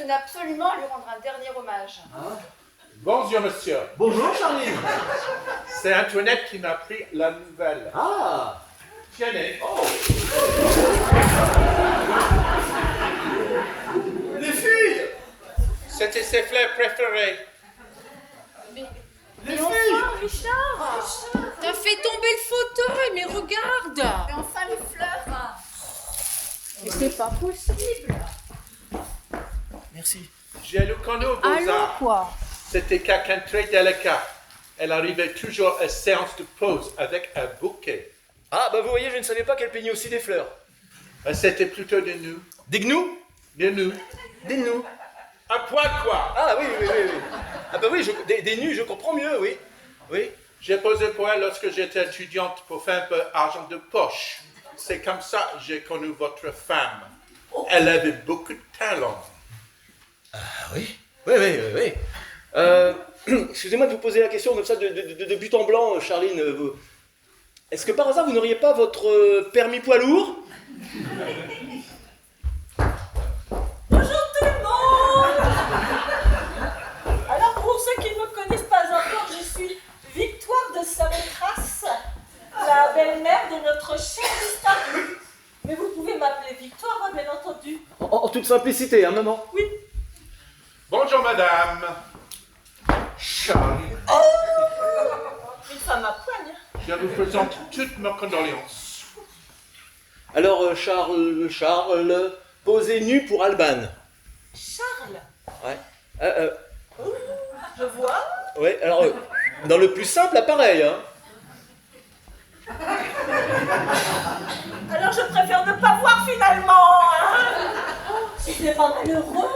tenais absolument à lui rendre un dernier hommage. Bonjour, monsieur. Bonjour, Charline. C'est Antoinette qui m'a appris la nouvelle. Ah. Tenez. Les filles. C'était ses fleurs préférées. Mais enfin, Richard, T'as fait tomber le fauteuil, mais regarde. mais enfin les fleurs. Mais c'est pas possible. Merci. J'ai le connu aux Alors Beaux-Arts. quoi? C'était quelqu'un de très délicat. Elle arrivait toujours à séance de pause avec un bouquet. Ah, bah vous voyez, je ne savais pas qu'elle peignait aussi des fleurs. C'était plutôt de nous. Des gnous? De nous. Des gnous. Un poil quoi. Ah oui. Ah bah oui, des nus, je comprends mieux, oui. Oui. J'ai posé pour elle lorsque j'étais étudiante pour faire un peu d'argent de poche. C'est comme ça que j'ai connu votre femme. Elle avait beaucoup de talent. Ah oui. Oui. Excusez-moi de vous poser la question comme ça de but en blanc, Charline. Est-ce que par hasard vous n'auriez pas votre permis poids lourd? Bonjour tout le monde. Alors pour ceux qui ne me connaissent pas encore, je suis Victoire de Samothrace, la belle-mère de notre cher disparu. Mais vous pouvez m'appeler Victoire, hein, bien entendu. En toute simplicité, hein, maman? Oui. Bonjour madame. Charlie. Une femme à poigne. Je vous présente toutes mes condoléances. Alors, Charles, posez nu pour Alban. Charles. Ouais. Je vois. Ouais, alors, dans le plus simple appareil, hein. Alors je préfère ne pas voir finalement. Hein. C'était pas malheureux.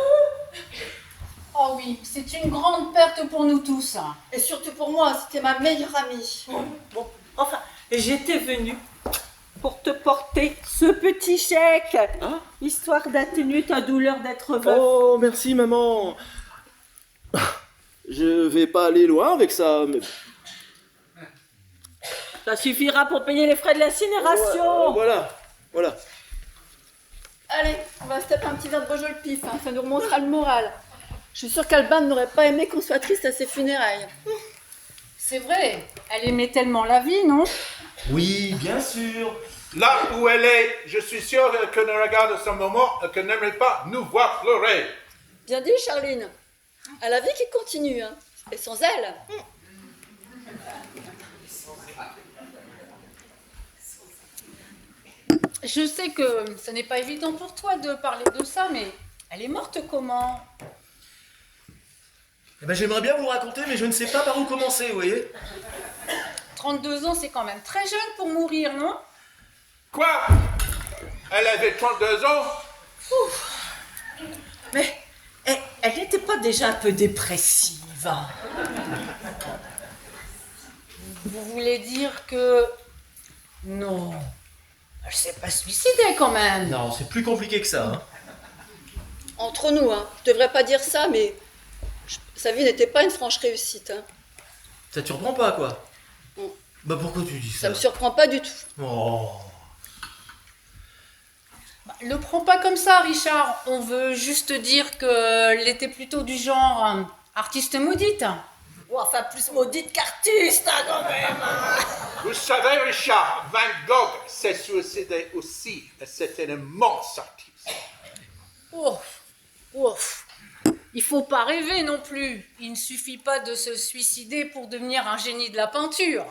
Oh oui, c'est une grande perte pour nous tous. Et surtout pour moi, c'était ma meilleure amie. Bon, enfin, j'étais venue pour te porter ce petit chèque, Ah. histoire d'atténuer ta douleur d'être veuf. Oh, merci, maman. Je vais pas aller loin avec ça, mais... Ça suffira pour payer les frais de l'incinération. Voilà. Allez, on va se taper un petit verre de Beaujolais le pif, hein, ça nous remontera le moral. Je suis sûre qu'Alban n'aurait pas aimé qu'on soit triste à ses funérailles. C'est vrai, elle aimait tellement la vie, non? Oui, bien sûr. Là où elle est, je suis sûr qu'elle ne regarde ce moment et qu'elle n'aimerait pas nous voir pleurer. Bien dit, Charline. À la vie qui continue, hein. Et sans elle. Je sais que ce n'est pas évident pour toi de parler de ça, mais elle est morte comment? Eh ben, j'aimerais bien vous raconter, mais je ne sais pas par où commencer, vous voyez. 32 ans, c'est quand même très jeune pour mourir, non? Quoi? Elle avait 32 ans? Mais elle n'était pas déjà un peu dépressive, hein. Vous voulez dire que... Non, elle s'est pas suicidée quand même. Non, c'est plus compliqué que ça, hein. Entre nous, hein. Je devrais pas dire ça, mais sa vie n'était pas une franche réussite. Hein. Ça te surprend pas, quoi? Non. Bah pourquoi tu dis ça? Ça me surprend pas du tout. Oh. Le prends pas comme ça, Richard. On veut juste dire qu'elle était plutôt du genre artiste maudite. Ou enfin plus maudite qu'artiste, hein, quand même. Vous savez, Richard, Van Gogh s'est suicidé aussi. Et c'était un immense artiste. Ouf. Il faut pas rêver non plus. Il ne suffit pas de se suicider pour devenir un génie de la peinture.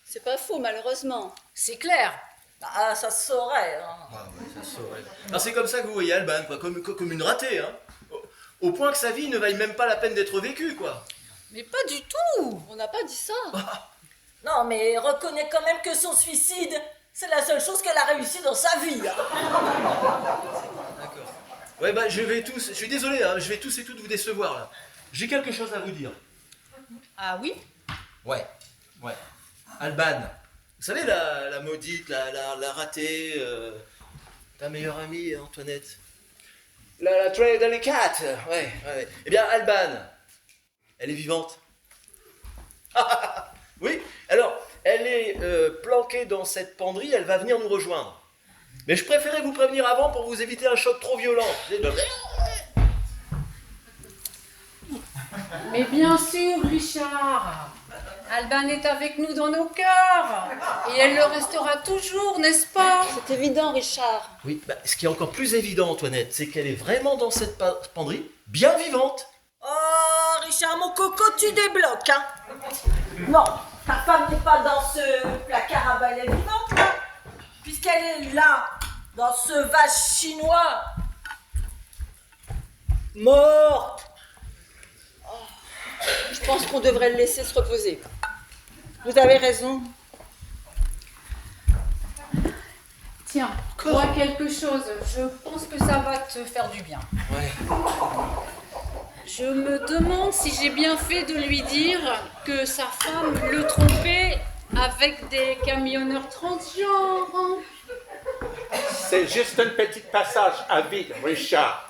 C'est pas faux, malheureusement. C'est clair. Ah, ça se saurait, hein. Ah ouais, ça se saurait. Alors, c'est comme ça que vous voyez Alban, quoi, comme une ratée, hein. Au point que sa vie ne vaille même pas la peine d'être vécue, quoi. Mais pas du tout. On n'a pas dit ça. Non, mais reconnais quand même que son suicide, c'est la seule chose qu'elle a réussi dans sa vie, hein. D'accord. Ouais, bah je suis désolé, hein, je vais tous et toutes vous décevoir, là. J'ai quelque chose à vous dire. Ah oui? Ouais. Alban, vous savez, la maudite, la ratée, ta meilleure amie, Antoinette. La très délicate, ouais. Eh bien, Alban, elle est vivante. Oui, alors, elle est planquée dans cette penderie, elle va venir nous rejoindre. Mais je préférais vous prévenir avant pour vous éviter un choc trop violent. Mais bien sûr, Richard. Alban est avec nous dans nos cœurs. Et elle le restera toujours, n'est-ce pas? C'est évident, Richard. Oui, ce qui est encore plus évident, Antoinette, c'est qu'elle est vraiment dans cette penderie, bien vivante. Oh, Richard, mon coco, tu débloques, hein. Non, ta femme n'est pas dans ce placard à balai vivante, là, puisqu'elle est là, dans ce vase chinois. Morte. Je pense qu'on devrait le laisser se reposer. Vous avez raison. Tiens, bois quelque chose. Je pense que ça va te faire du bien. Ouais. Je me demande si j'ai bien fait de lui dire que sa femme le trompait avec des camionneurs transgenres. C'est juste un petit passage à vide, Richard.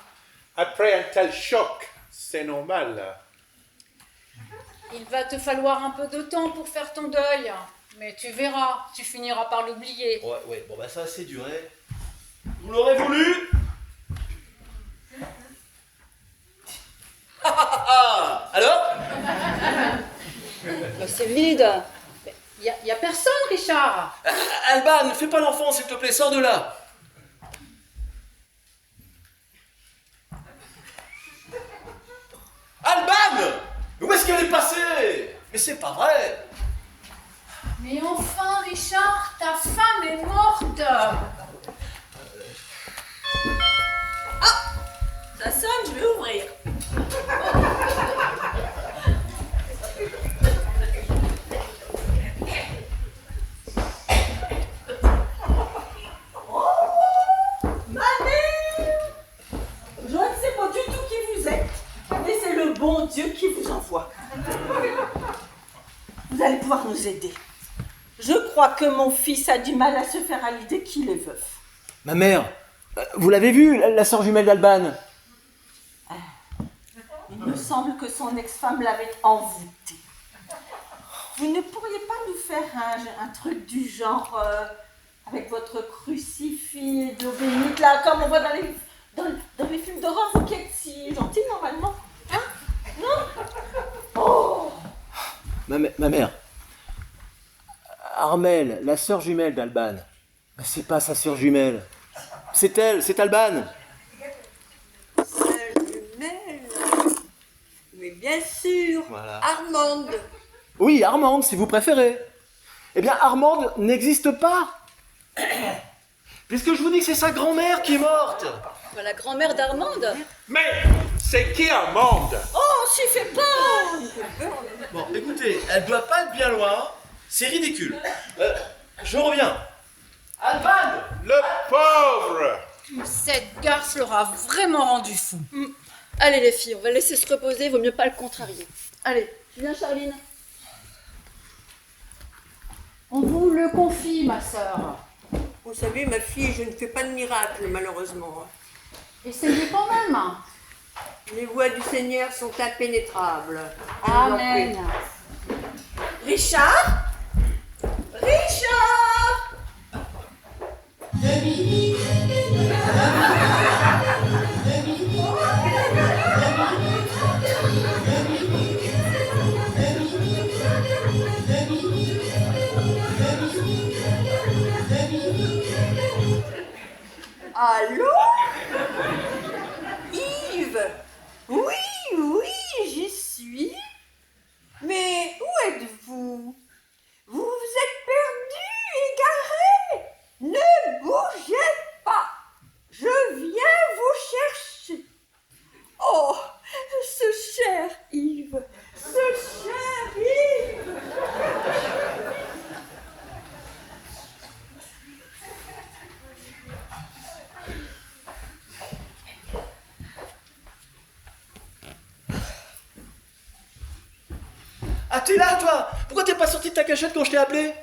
Après un tel choc, c'est normal. Il va te falloir un peu de temps pour faire ton deuil. Mais tu verras, tu finiras par l'oublier. Ouais, bon ça a assez duré. Vous l'aurez voulu? Alors? C'est vide. Il y a personne, Richard. Alban, fais pas l'enfant, s'il te plaît, sors de là. Alban! Où est-ce qu'elle est passée? Mais c'est pas vrai. Mais enfin, Richard, ta femme est morte. Ça sonne, je vais ouvrir. Oh, ma mère! Je ne sais pas du tout qui vous êtes, mais c'est le bon Dieu qui vous envoie. Vous allez pouvoir nous aider. Je crois que mon fils a du mal à se faire à l'idée qu'il est veuf. Ma mère, vous l'avez vue, la sœur jumelle d'Alban? Il me semble que son ex-femme l'avait envoûté. Vous ne pourriez pas nous faire un truc du genre avec votre crucifix et d'eau bénite, là, comme on voit dans les films d'horreur, vous qui êtes si gentil normalement. Hein? Non? Oh! Ma mère, Armelle, la sœur jumelle d'Alban, c'est pas sa sœur jumelle. C'est elle, c'est Alban. Sœur jumelle. Mais bien sûr, Voilà. Armande. Oui, Armande, si vous préférez. Eh bien, Armande n'existe pas. Puisque je vous dis que c'est sa grand-mère qui est morte. La grand-mère d'Armande. Mais c'est qui Armande? Oh, s'y fait pas! Bon, écoutez, elle doit pas être bien loin. C'est ridicule. Je reviens. Alban! Le pauvre! Cette garce l'aura vraiment rendu fou. Allez les filles, on va le laisser se reposer, vaut mieux pas le contrarier. Allez, tu viens Charline? On vous le confie, ma sœur. Vous savez, ma fille, je ne fais pas de miracle, malheureusement. Essayez quand même. Les voies du Seigneur sont impénétrables. Je vous en Amen. prie. Richard? Richard! Allô? Yves? Oui, j'y suis. Mais où êtes-vous? Vous vous êtes perdu, égaré? Ne bougez pas. Je viens vous chercher. Oh, ce cher Yves, ce cher Yves. Ah, t'es là, toi? Pourquoi t'es pas sorti de ta cachette quand je t'ai appelé?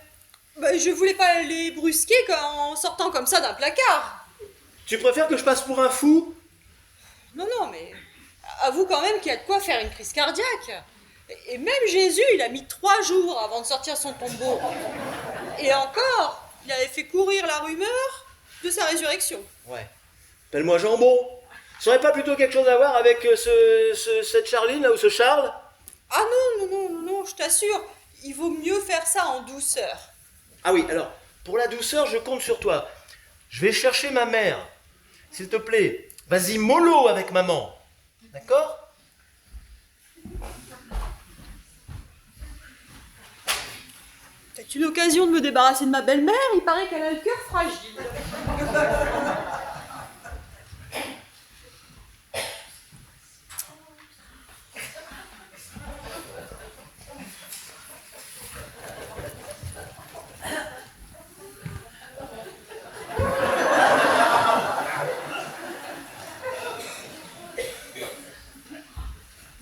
Je voulais pas les brusquer en sortant comme ça d'un placard. Tu préfères que je passe pour un fou? Non, mais avoue quand même qu'il y a de quoi faire une crise cardiaque. Et même Jésus, il a mis 3 jours avant de sortir son tombeau. Et encore, il avait fait courir la rumeur de sa résurrection. Ouais. Appelle-moi Jambon. Ça aurait pas plutôt quelque chose à voir avec cette Charline, là, ou ce Charles? Ah non, je t'assure, il vaut mieux faire ça en douceur. Ah oui, alors, pour la douceur, je compte sur toi. Je vais chercher ma mère. S'il te plaît, vas-y mollo avec maman. D'accord? C'est une occasion de me débarrasser de ma belle-mère, il paraît qu'elle a le cœur fragile.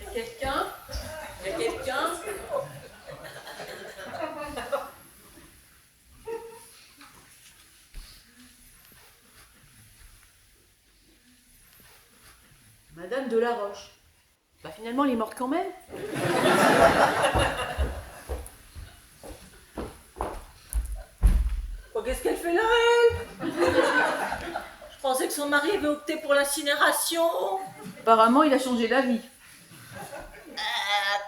Y a quelqu'un? Madame Delaroche. Bah finalement, elle est morte quand même. Oh, qu'est-ce qu'elle fait là, elle? Je pensais que son mari avait opté pour l'incinération. Apparemment, il a changé d'avis.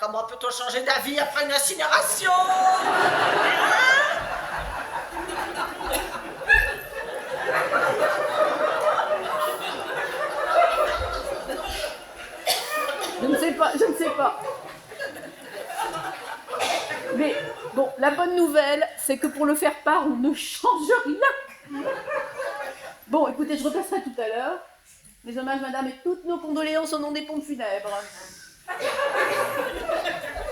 Comment peut-on changer d'avis après une incinération? Je ne sais pas. Mais bon, la bonne nouvelle, c'est que pour le faire part, on ne change rien. Bon, écoutez, je repasserai tout à l'heure. Les hommages, madame, et toutes nos condoléances au nom des pompes funèbres.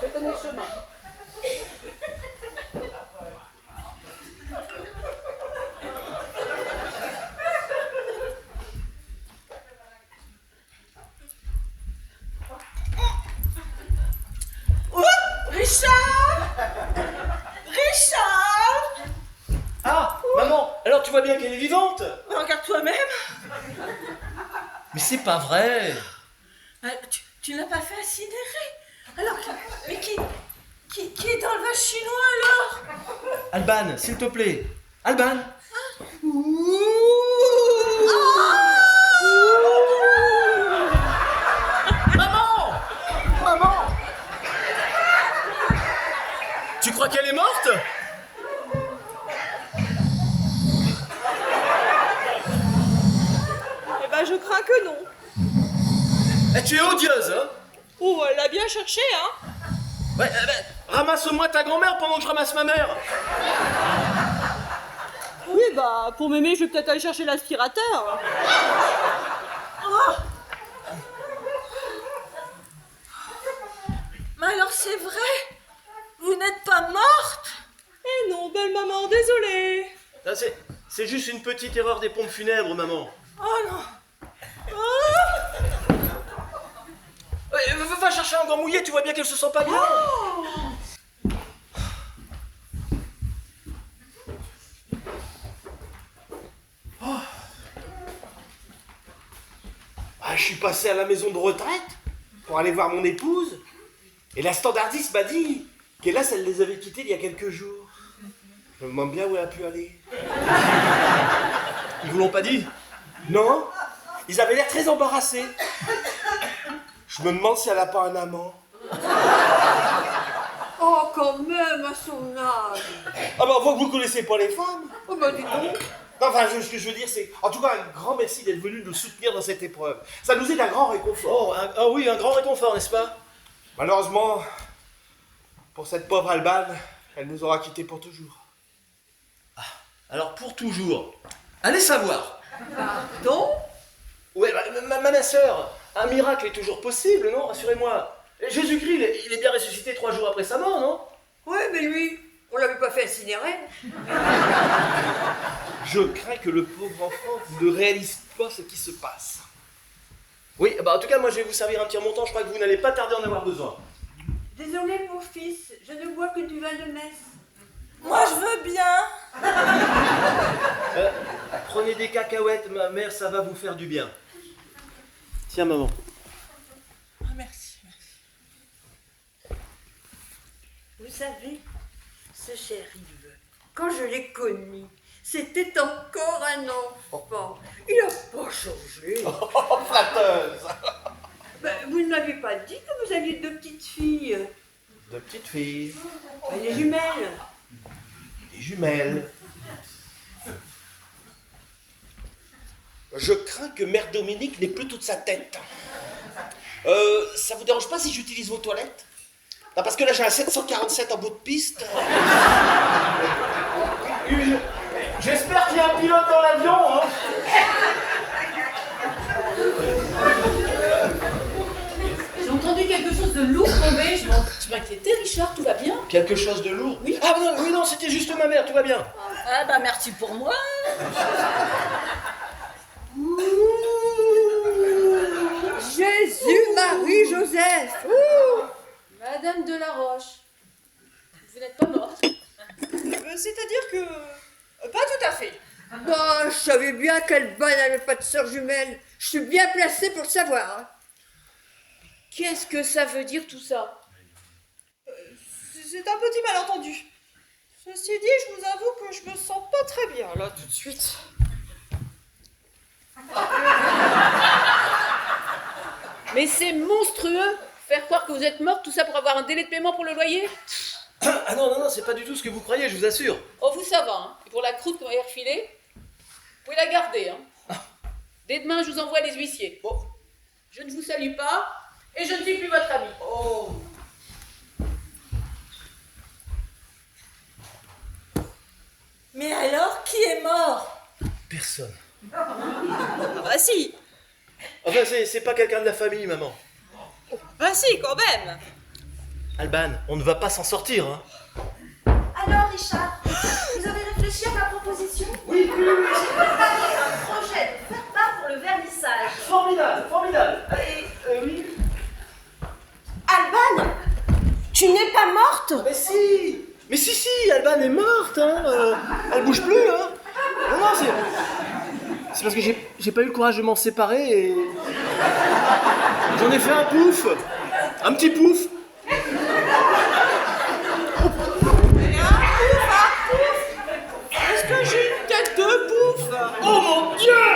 Je connais le chemin. Oh, Richard! Richard! Ah, maman, alors tu vois bien qu'elle est vivante? Regarde toi-même. Mais c'est pas vrai. Tu ne l'as pas fait incinérer. Alors, mais qui est dans le vase chinois alors? Alban, s'il te plaît. Alban. Maman! Tu crois qu'elle est morte? Eh ben, je crains que non. Eh, tu es odieuse, hein? Oh, elle l'a bien cherché, hein. Ouais, ramasse-moi ta grand-mère pendant que je ramasse ma mère. Oui, bah, pour m'aimer, je vais peut-être aller chercher l'aspirateur. Oh. Mais alors c'est vrai? Vous n'êtes pas morte? Eh non, belle maman, désolée. Ça, c'est juste une petite erreur des pompes funèbres, maman. Oh non. Va chercher un gant mouillé, tu vois bien qu'elle se sent pas bien. Ah, je suis passé à la maison de retraite pour aller voir mon épouse. Et la standardiste m'a dit qu'hélas, elle les avait quittés il y a quelques jours. Je me demande bien où elle a pu aller. Ils vous l'ont pas dit? Non, ils avaient l'air très embarrassés. Je me demande si elle n'a pas un amant. Oh, quand même, à son âge. Ah bah, vous ne connaissez pas les femmes. Oh, bah, dis donc. Non, enfin, ce que je veux dire, c'est... En tout cas, un grand merci d'être venu nous soutenir dans cette épreuve. Ça nous est d'un grand réconfort. Oh, oui, un grand réconfort, n'est-ce pas? Malheureusement, pour cette pauvre Alban, elle nous aura quittés pour toujours. Ah, alors, pour toujours. Allez savoir. Pardon? Ouais, ma sœur, un miracle est toujours possible, non? Rassurez-moi. Jésus-Christ, il est bien ressuscité 3 jours après sa mort, non? Ouais, mais lui, on l'avait pas fait incinérer. Je crains que le pauvre enfant ne réalise pas ce qui se passe. Oui, bah en tout cas, moi je vais vous servir un petit montant, je crois que vous n'allez pas tarder à en avoir besoin. Désolé, mon fils, je ne bois que du vin de messe. Moi je veux bien. Prenez des cacahuètes, ma mère, ça va vous faire du bien. Tiens, maman. Oh, merci. Vous savez, ce cher Yves, quand je l'ai connu, c'était encore un enfant. Il n'a pas changé. Oh, flatteuse. Vous ne m'avez pas dit que vous aviez 2 petites filles. 2 petites filles. Les jumelles. Des jumelles. Je crains que Mère Dominique n'ait plus toute sa tête. Ça vous dérange pas si j'utilise vos toilettes? Non, parce que là j'ai un 747 en bout de piste. J'espère qu'il y a un pilote dans l'avion, hein. J'ai entendu quelque chose de lourd tomber, je m'inquiétais, Richard, tout va bien? Quelque chose de lourd? Oui. Ah non, oui, non, c'était juste ma mère, tout va bien. Ah bah merci pour moi. Jésus, Marie, Joseph. Ouh. Madame Delaroche, vous n'êtes pas morte? C'est-à-dire que... pas tout à fait. Bah, je savais bien qu'Alban n'avait pas de sœur jumelle. Je suis bien placée pour le savoir. Hein. Qu'est-ce que ça veut dire tout ça? C'est un petit malentendu. Ceci dit, je vous avoue que je me sens pas très bien, là, tout de suite. Mais c'est monstrueux! Faire croire que vous êtes morte, tout ça pour avoir un délai de paiement pour le loyer? Ah non, c'est pas du tout ce que vous croyez, je vous assure. Oh, vous, ça va, hein. Et pour la croûte qu'on va y refiler, vous pouvez la garder, hein. Dès demain, je vous envoie les huissiers. Bon, je ne vous salue pas, et je ne suis plus votre ami. Oh. Mais alors, qui est mort? Personne. Bah si. Enfin, c'est pas quelqu'un de la famille, maman. Bah si, quand même. Alban, on ne va pas s'en sortir, hein. Alors, Richard, vous avez réfléchi à ma proposition? Oui. J'ai préparé un projet de faire part pour le vernissage. Formidable. Oui. Alban, tu n'es pas morte? Mais si, Alban est morte, hein. Elle bouge plus, hein. Non, c'est parce que j'ai pas eu le courage de m'en séparer et... J'en ai fait un pouf. Un petit pouf. Est-ce que j'ai une tête de bouffe? Oh mon Dieu!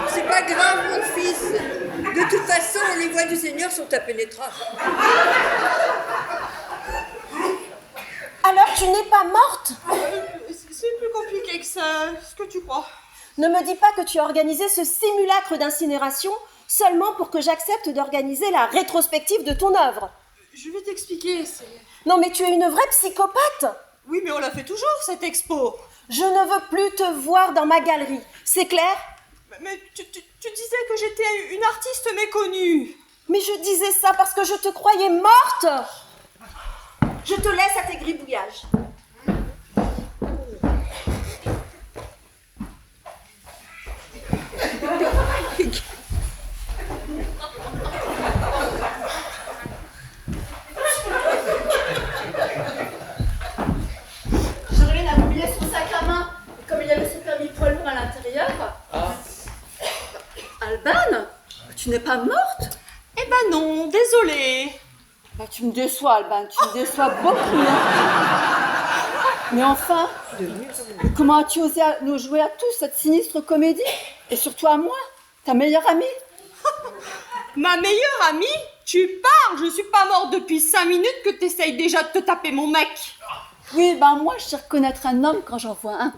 C'est pas grave, mon fils. De toute façon, les voies du Seigneur sont impénétrables. Alors, tu n'es pas morte? C'est plus compliqué que ça, ce que tu crois. Ne me dis pas que tu as organisé ce simulacre d'incinération seulement pour que j'accepte d'organiser la rétrospective de ton œuvre. Je vais t'expliquer, Non, mais tu es une vraie psychopathe. Oui, mais on la fait toujours, cette expo. Je ne veux plus te voir dans ma galerie, c'est clair? Mais tu disais que j'étais une artiste méconnue. Mais je disais ça parce que je te croyais morte. Je te laisse à tes gribouillages. Charline a oublié son sac à main. Et comme il y avait ce permis poids lourd à l'intérieur... Alban, tu n'es pas morte? Eh ben non, désolée. Bah, tu me déçois, Alban, tu me déçois beaucoup. Hein. Mais enfin, comment as-tu osé nous jouer à tous cette sinistre comédie? Et surtout à moi, ta meilleure amie? Ma meilleure amie? Tu parles, je suis pas morte depuis 5 minutes que t'essayes déjà de te taper mon mec. Oui, ben moi, je sais reconnaître un homme quand j'en vois un.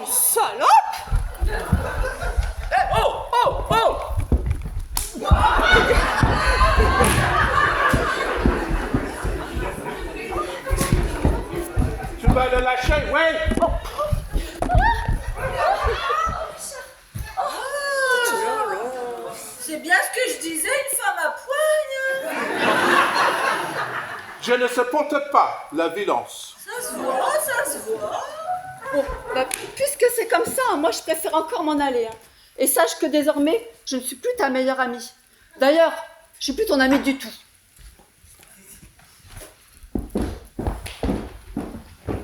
Salope! Oh! Tu vas le lâcher, ouais. C'est bien ce que je disais, une femme à poigne. Je ne supporte pas la violence. Ça se voit. Bon, bah, puisque c'est comme ça, moi, je préfère encore m'en aller. Hein. Et sache que désormais, je ne suis plus ta meilleure amie. D'ailleurs, je suis plus ton amie du tout.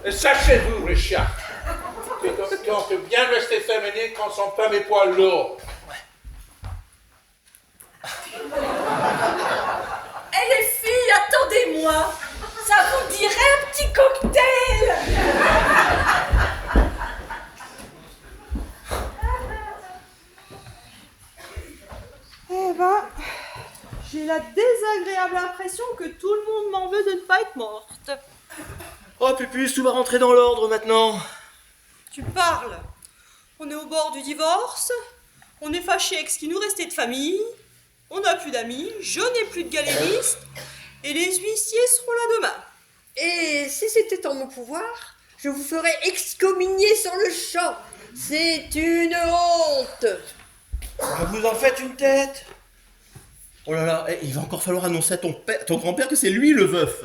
Et sachez-vous, Richard, qu'on peut bien rester féminine quand son femme est poids lourd. Eh les filles, attendez-moi. Ça vous dirait un petit cocktail? la désagréable impression que tout le monde m'en veut de ne pas être morte. Oh, Pupus, tout va rentrer dans l'ordre maintenant. Tu parles. On est au bord du divorce, on est fâché avec ce qui nous restait de famille, on n'a plus d'amis, je n'ai plus de galéristes, et les huissiers seront là demain. Et si c'était en mon pouvoir, je vous ferais excommunier sur le champ. C'est une honte. Vous en faites une tête. Oh là là, il va encore falloir annoncer à ton grand-père que c'est lui le veuf.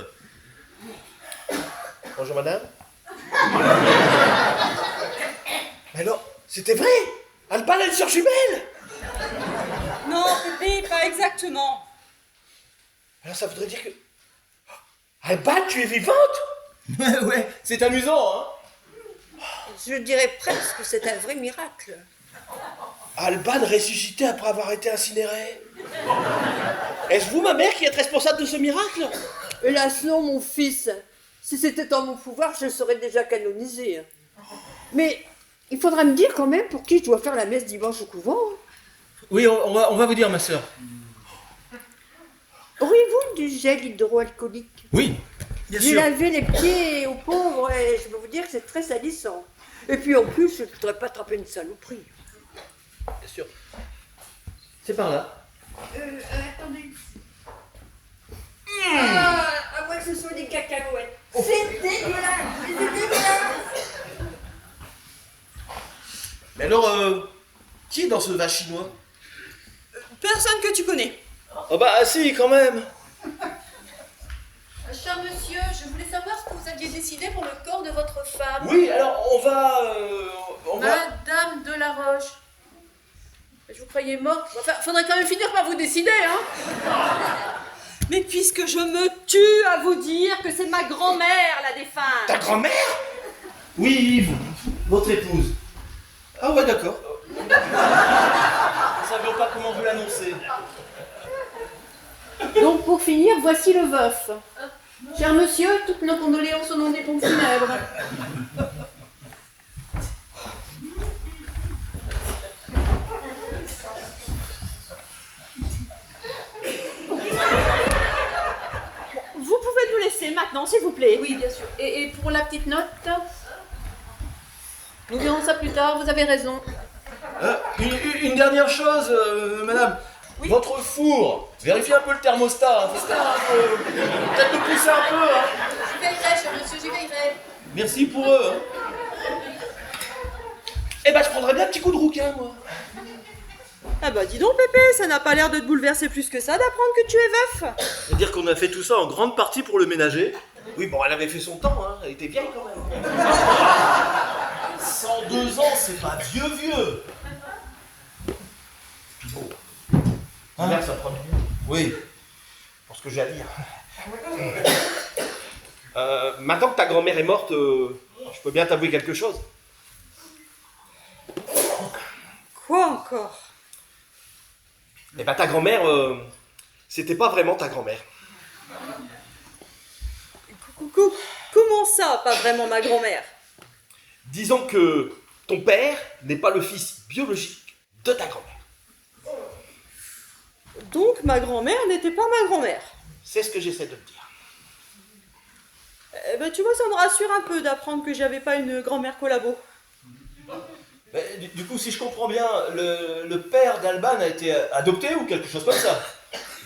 Bonjour madame. Mais alors, c'était vrai? Alban a une sœur jumelle? Non, Pépé, pas exactement. Alors ça voudrait dire que... Alban, tu es vivante? Ouais, c'est amusant, hein? Je dirais presque que c'est un vrai miracle. Alban ressuscité après avoir été incinéré. Est-ce vous, ma mère, qui êtes responsable de ce miracle? Hélas non, mon fils. Si c'était en mon pouvoir, je serais déjà canonisé. Mais il faudra me dire quand même pour qui je dois faire la messe dimanche au couvent. Oui, on va vous dire, ma sœur. Auriez-vous du gel hydroalcoolique? Oui, bien J'ai sûr. lavé les pieds aux pauvres et je peux vous dire que c'est très salissant. Et puis en plus, je ne voudrais pas attraper une saloperie. Bien sûr. C'est par là. Attendez. À moins que ce soit des cacahuètes. C'est dégueulasse! C'est dégueulasse! Mais alors, qui est dans ce vase chinois? Personne que tu connais. Oh bah si, quand même. Cher monsieur, je voulais savoir ce que vous aviez décidé pour le corps de votre femme. Oui, alors on va... Madame de la Roche. Je vous croyais morte. Enfin, faudrait quand même finir par vous décider, hein. Mais puisque je me tue à vous dire que c'est ma grand-mère la défunte. Ta grand-mère? Oui, Yves, votre épouse. Ah ouais, d'accord. Nous ne savions pas comment vous l'annoncer. Donc pour finir, voici le veuf. Cher monsieur, toutes nos condoléances au nom des pompes funèbres. Vous pouvez nous laisser maintenant, s'il vous plaît. Oui, bien sûr. Et pour la petite note, nous verrons ça plus tard, vous avez raison. Une dernière chose, madame. Oui. Votre four, vérifiez un peu le thermostat. Hein. Peut-être le pousser un peu. Hein. J'y veillerai, cher monsieur, j'y veillerai. Merci pour eux. Hein. Eh ben, je prendrais bien un petit coup de rouquin, moi. Ah bah dis donc Pépé, ça n'a pas l'air de te bouleverser plus que ça d'apprendre que tu es veuf. C'est-à-dire qu'on a fait tout ça en grande partie pour le ménager. Oui, bon, elle avait fait son temps, hein. Elle était vieille quand même. 102 ans, c'est pas vieux. Puis bon, hein, ça prend du mieux. Oui, pour ce que j'ai à dire. Maintenant que ta grand-mère est morte, je peux bien t'avouer quelque chose. Quoi encore? Eh ben ta grand-mère, c'était pas vraiment ta grand-mère. Comment ça, pas vraiment ma grand-mère? Disons que ton père n'est pas le fils biologique de ta grand-mère. Donc ma grand-mère n'était pas ma grand-mère. C'est ce que j'essaie de te dire. Eh ben tu vois, ça me rassure un peu d'apprendre que j'avais pas une grand-mère collabo. Du coup, si je comprends bien, le père d'Alban a été adopté ou quelque chose comme ça?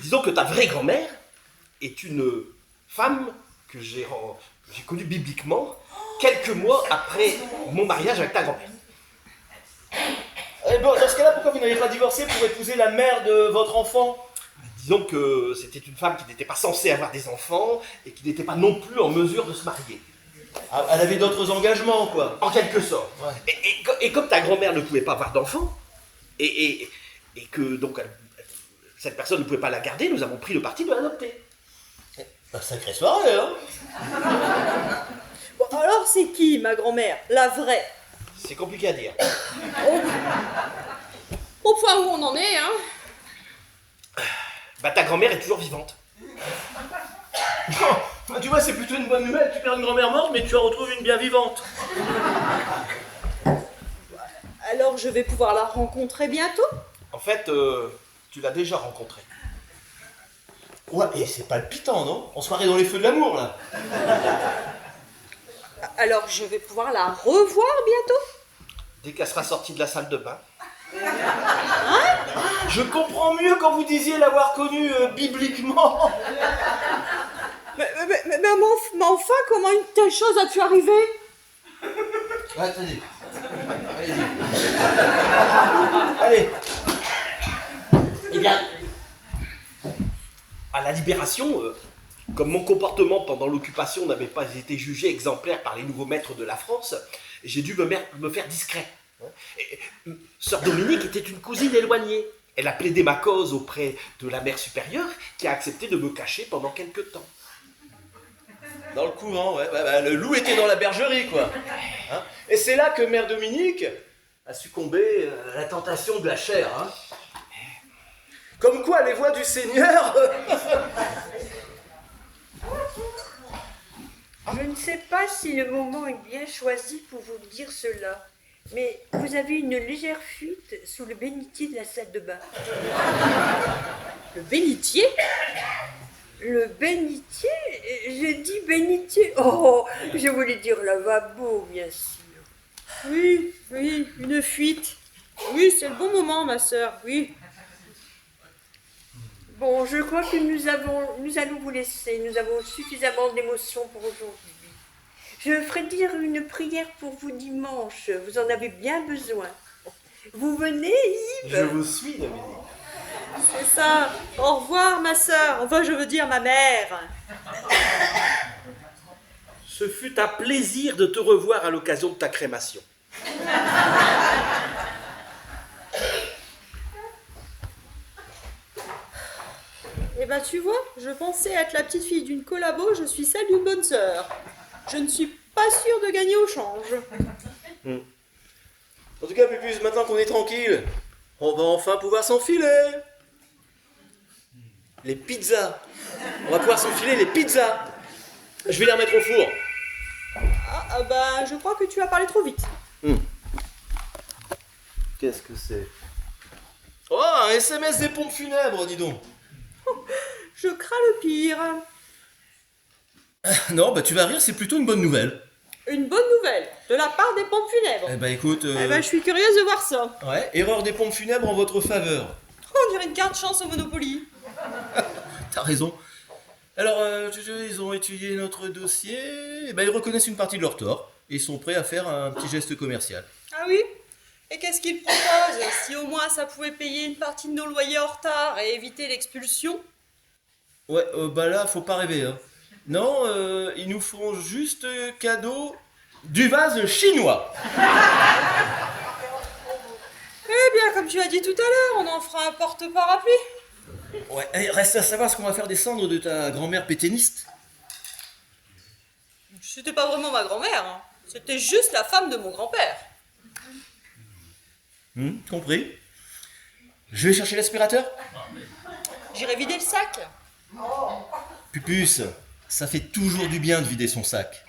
Disons que ta vraie grand-mère est une femme que j'ai connue bibliquement quelques mois après mon mariage avec ta grand-mère. Bon, dans ce cas-là, pourquoi vous n'avez pas divorcé pour épouser la mère de votre enfant? Disons que c'était une femme qui n'était pas censée avoir des enfants et qui n'était pas non plus en mesure de se marier. Ah, elle avait d'autres engagements, quoi. En quelque sorte. Ouais. Et comme ta grand-mère ne pouvait pas avoir d'enfants, et que donc cette personne ne pouvait pas la garder, nous avons pris le parti de l'adopter. Sacrée soirée, hein? Bon, alors c'est qui ma grand-mère? La vraie? C'est compliqué à dire. Au point où on en est, hein? Bah ta grand-mère est toujours vivante. Tu vois, c'est plutôt une bonne nouvelle. Tu perds une grand-mère morte, mais tu en retrouves une bien vivante. Alors je vais pouvoir la rencontrer bientôt? En fait, tu l'as déjà rencontrée. Ouais, et c'est palpitant, non? On se croirait dans les feux de l'amour, là. Alors je vais pouvoir la revoir bientôt? Dès qu'elle sera sortie de la salle de bain. Je comprends mieux quand vous disiez l'avoir connue bibliquement. Mais enfin, comment une telle chose a pu arriver? Attendez. Allez-y. Allez. Eh bien, à la Libération, comme mon comportement pendant l'occupation n'avait pas été jugé exemplaire par les nouveaux maîtres de la France, j'ai dû me faire discret. Sœur Dominique était une cousine éloignée. Elle a plaidé ma cause auprès de la mère supérieure qui a accepté de me cacher pendant quelque temps. Dans le couvent, ouais. Le loup était dans la bergerie, quoi. Hein? Et c'est là que Mère Dominique a succombé à la tentation de la chair. Hein? Comme quoi, les voies du Seigneur... Je ne sais pas si le moment est bien choisi pour vous dire cela, mais vous avez une légère fuite sous le bénitier de la salle de bain. Le bénitier? Le bénitier? J'ai dit bénitier. Oh, je voulais dire lavabo, bien sûr. Oui, une fuite. Oui, c'est le bon moment, ma sœur, oui. Bon, je crois que nous allons vous laisser. Nous avons suffisamment d'émotions pour aujourd'hui. Je ferai dire une prière pour vous dimanche. Vous en avez bien besoin. Vous venez, Yves? Je vous suis, Dominique. C'est ça. Au revoir, ma sœur. Enfin, je veux dire ma mère. Ce fut un plaisir de te revoir à l'occasion de ta crémation. Eh ben, tu vois, je pensais être la petite fille d'une collabo, je suis celle d'une bonne sœur. Je ne suis pas sûre de gagner au change. En tout cas, Pupus, maintenant qu'on est tranquille, on va enfin pouvoir s'enfiler. Les pizzas. On va pouvoir s'enfiler les pizzas. Je vais les remettre au four. Ben, je crois que tu as parlé trop vite. Qu'est-ce que c'est? Oh, un SMS des pompes funèbres, dis donc. Je crains le pire. Non, bah tu vas rire, c'est plutôt une bonne nouvelle. Une bonne nouvelle, de la part des pompes funèbres. Eh bah écoute... Eh ben, je suis curieuse de voir ça. Ouais, erreur des pompes funèbres en votre faveur. On dirait une carte chance au Monopoly. T'as raison. Alors, ils ont étudié notre dossier, et ben ils reconnaissent une partie de leur tort, et ils sont prêts à faire un petit geste commercial. Ah oui? Et qu'est-ce qu'ils proposent? Si au moins ça pouvait payer une partie de nos loyers en retard et éviter l'expulsion? Ouais, bah là, faut pas rêver, hein. Non, ils nous font juste cadeau du vase chinois. Eh bien, comme tu as dit tout à l'heure, on en fera un porte-parapluie. Ouais, et reste à savoir ce qu'on va faire des cendres de ta grand-mère pétainiste. C'était pas vraiment ma grand-mère, hein. C'était juste la femme de mon grand-père. Compris. Je vais chercher l'aspirateur. J'irai vider le sac. Pupus, ça fait toujours du bien de vider son sac.